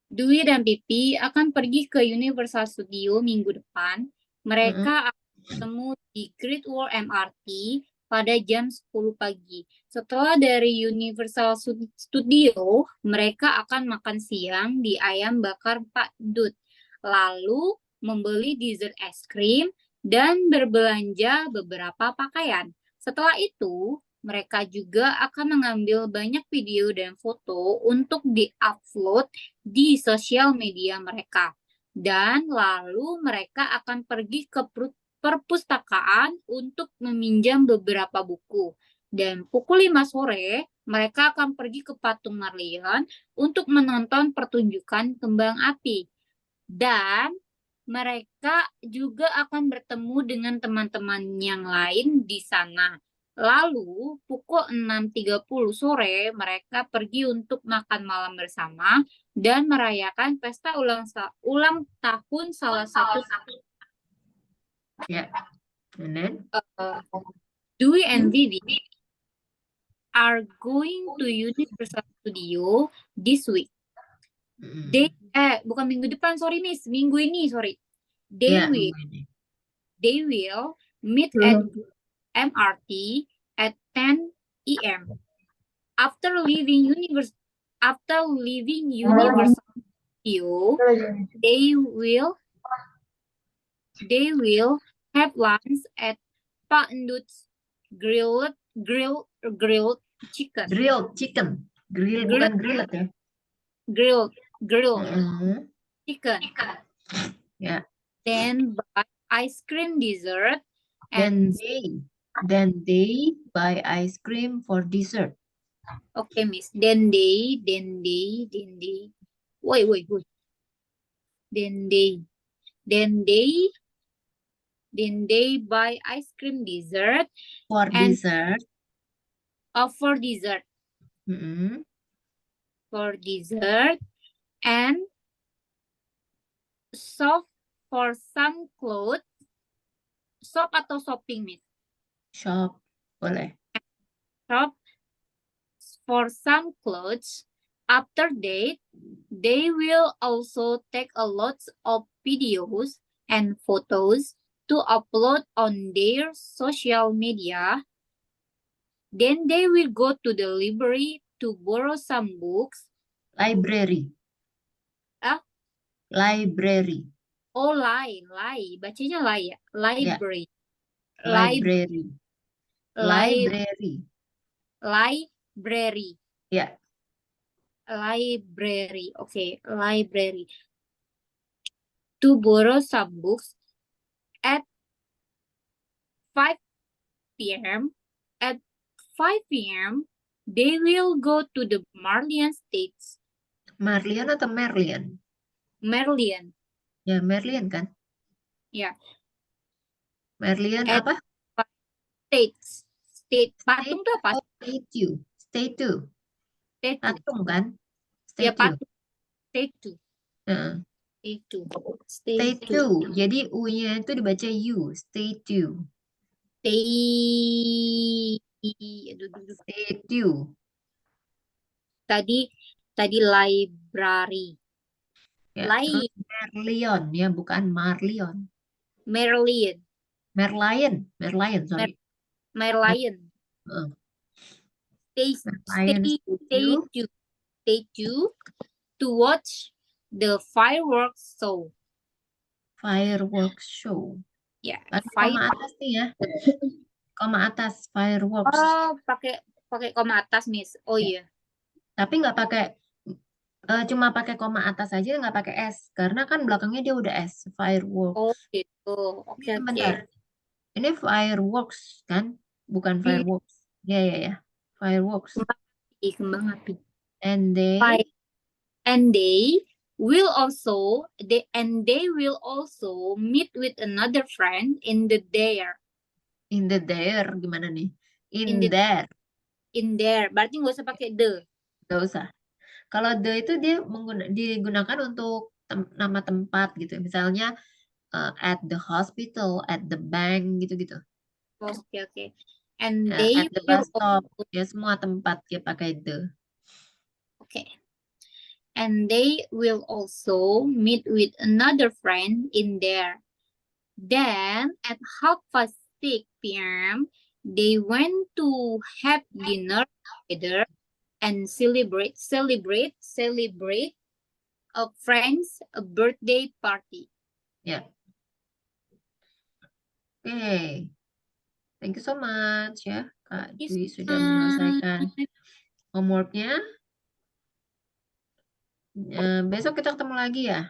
Dwi dan Pipi akan pergi ke Universal Studio minggu depan. Mereka akan bertemu di Great Wall MRT pada jam 10 pagi. Setelah dari Universal Studio, mereka akan makan siang di Ayam Bakar Pak Dut. Lalu membeli dessert es krim dan berbelanja beberapa pakaian. Setelah itu, mereka juga akan mengambil banyak video dan foto untuk di-upload di sosial media mereka. Dan lalu mereka akan pergi ke perpustakaan untuk meminjam beberapa buku. Dan pukul 5 sore, mereka akan pergi ke Patung Marlian untuk menonton pertunjukan kembang api. Dan mereka juga akan bertemu dengan teman-teman yang lain di sana. Lalu pukul 6.30 sore mereka pergi untuk makan malam bersama dan merayakan pesta ulang tahun salah satu. Ya. And then? Dwi and Vivi are going to Universal Studio this week. Bukan minggu depan, sorry Miss. Minggu ini, sorry. They They will meet at MRT at 10 a.m. After leaving university, they will have lunch at Pak Endut's grilled chicken. Grilled chicken. Grill bukan grilled ya. Grilled Mm-mm. chicken. Ya. Then buy ice cream dessert Then and they buy ice cream for dessert. okay, Miss. Then they. Wait. Then they buy ice cream dessert For and dessert. for dessert. Mm-mm. For dessert and shop for some clothes. Shop atau shopping, Miss? Shop. Boleh. Shop for some clothes. After that, they will also take a lot of videos and photos to upload on their social media. Then they will go to the library to borrow some books. Library. Ah? Library. Oh, lie. Bacanya lie ya? Library. Library. Library. Library. Ya. Library. Okay, library. To borrow some books at 5 p.m. At 5 p.m., they will go to the Marlian States. Marlian atau Merlian? Marlian. Ya, Merlian kan? Ya. Merlian At apa? States. Patung tuh apa? Oh, statue. Statue. Statue. Patung kan? Ya, Statue. patung. Statue. Uh. Statue. Statue. Jadi U-nya itu dibaca U. Statue. Statue. Tadi library. Ya, terus Merlion ya, bukan Marlion. Merlian. Sorry. Merlian. Statue to watch the fireworks show. Fireworks show. Ya, Koma atas nih ya. Koma atas fireworks. Oh, pakai koma atas, Miss. Oh iya. Tapi nggak pakai cuma pakai koma atas aja, nggak pakai S karena kan belakangnya dia udah S. Fireworks. Oh gitu. Oke. Ini fireworks kan, bukan fireworks. Ya. Fireworks. Kembang api. And they will also meet with another friend in the there. In the there gimana nih? In there. Berarti nggak usah pakai the. Nggak usah. Kalau the itu dia digunakan untuk nama tempat gitu. Misalnya at the hospital, at the bank gitu-gitu. Oke. And they at the bus stop. Ya semua tempat dia pakai the. Okay. And they will also meet with another friend in there. Then at 6:30 p.m., they went to have dinner together and celebrate a friend's birthday party. Ya. Okay. Thank you so much ya, Kak Dwi sudah menyelesaikan homeworknya. Besok kita ketemu lagi ya?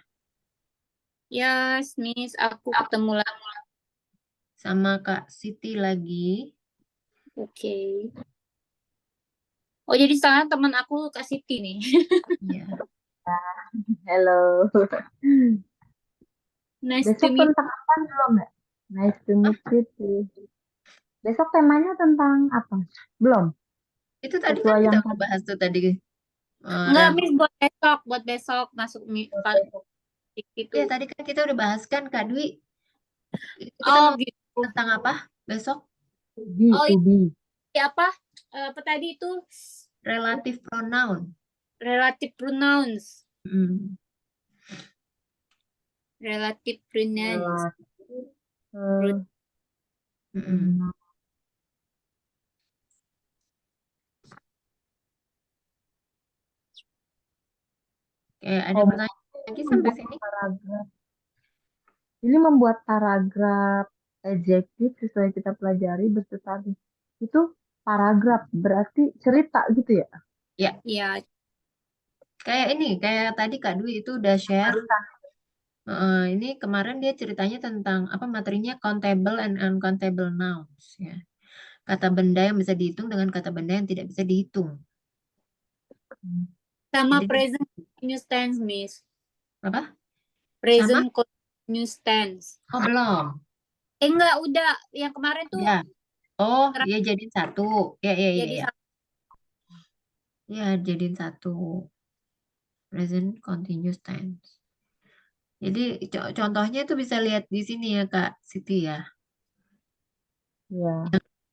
Yes, Miss. Aku ketemu lagi. Sama Kak Siti lagi. Oke. Oh, jadi sekarang teman aku Kak Siti nih. Ya. Hello. Nice Besok to meet tentang apa belum ya? Nice to meet you too. Besok temanya tentang apa? Belum? Itu tadi Sesuai kan kita yang bahas tuh tadi. Enggak, Miss, buat besok masuk itu. Ya, tadi kan kita udah bahas kan, Kak Dwi. Kita mau gitu. tentang apa besok? to be. Apa tadi itu? Relative pronoun. Relative pronouns. Hmm. Relative pronouns. Eh, Mm-mm. Oke, ada Homework pertanyaan lagi sampai membuat sini? paragraf. Ini membuat paragraf adjektif sesuai kita pelajari betul tadi. Itu paragraf berarti cerita gitu ya? Ya, Ya, kayak ini, kayak tadi Kak Dwi itu udah share. Barusan. Ini kemarin dia ceritanya tentang apa materinya countable and uncountable nouns ya. Kata benda yang bisa dihitung dengan kata benda yang tidak bisa dihitung. sama Jadi present continuous tense, Miss. apa? Sama? Present continuous tense. Oh, belum. Enggak, udah. Yang kemarin tuh Ya. Oh, Ngerap- ya jadiin satu. Ya, ya, ya, jadi ya. Ya, jadiin satu. Present continuous tense. Jadi contohnya itu bisa lihat di sini ya Kak Siti ya. Ya.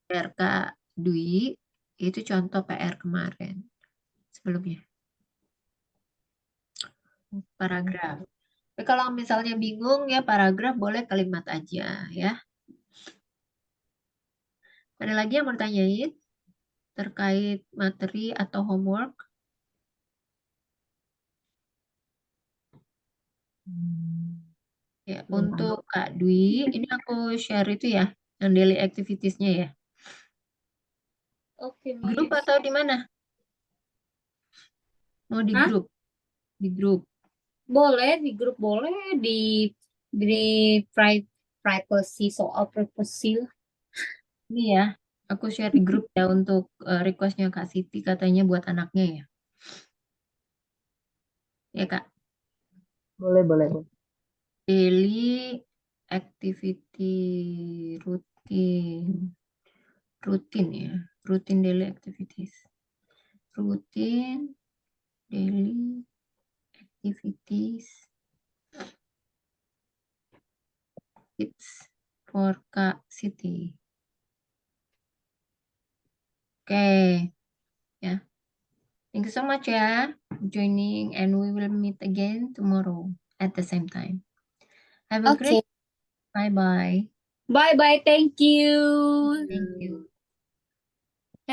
PR Kak Dwi itu contoh PR kemarin sebelumnya. Paragraf. Tapi kalau misalnya bingung ya paragraf boleh kalimat aja ya. Ada lagi yang mau ditanyain terkait materi atau homework? Ya, Belum ada. untuk Kak Dwi, ini aku share itu ya, yang daily activitiesnya ya. Oke, Grup Miss. atau di mana? Mau di Hah? grup? Di grup. Boleh di grup, boleh di privacy, soal privacy lah. Ini ya, aku share di grup ya untuk requestnya Kak Siti katanya buat anaknya ya. Ya Kak, Boleh, boleh, boleh. daily activity rutin. Rutin ya, rutin daily activities. Rutin daily activities. It's for Kak Siti. Oke, ya. Thank you so much ya joining and we will meet again tomorrow at the same time. Have a Oke. great bye-bye. Bye-bye. Thank you. Thank you.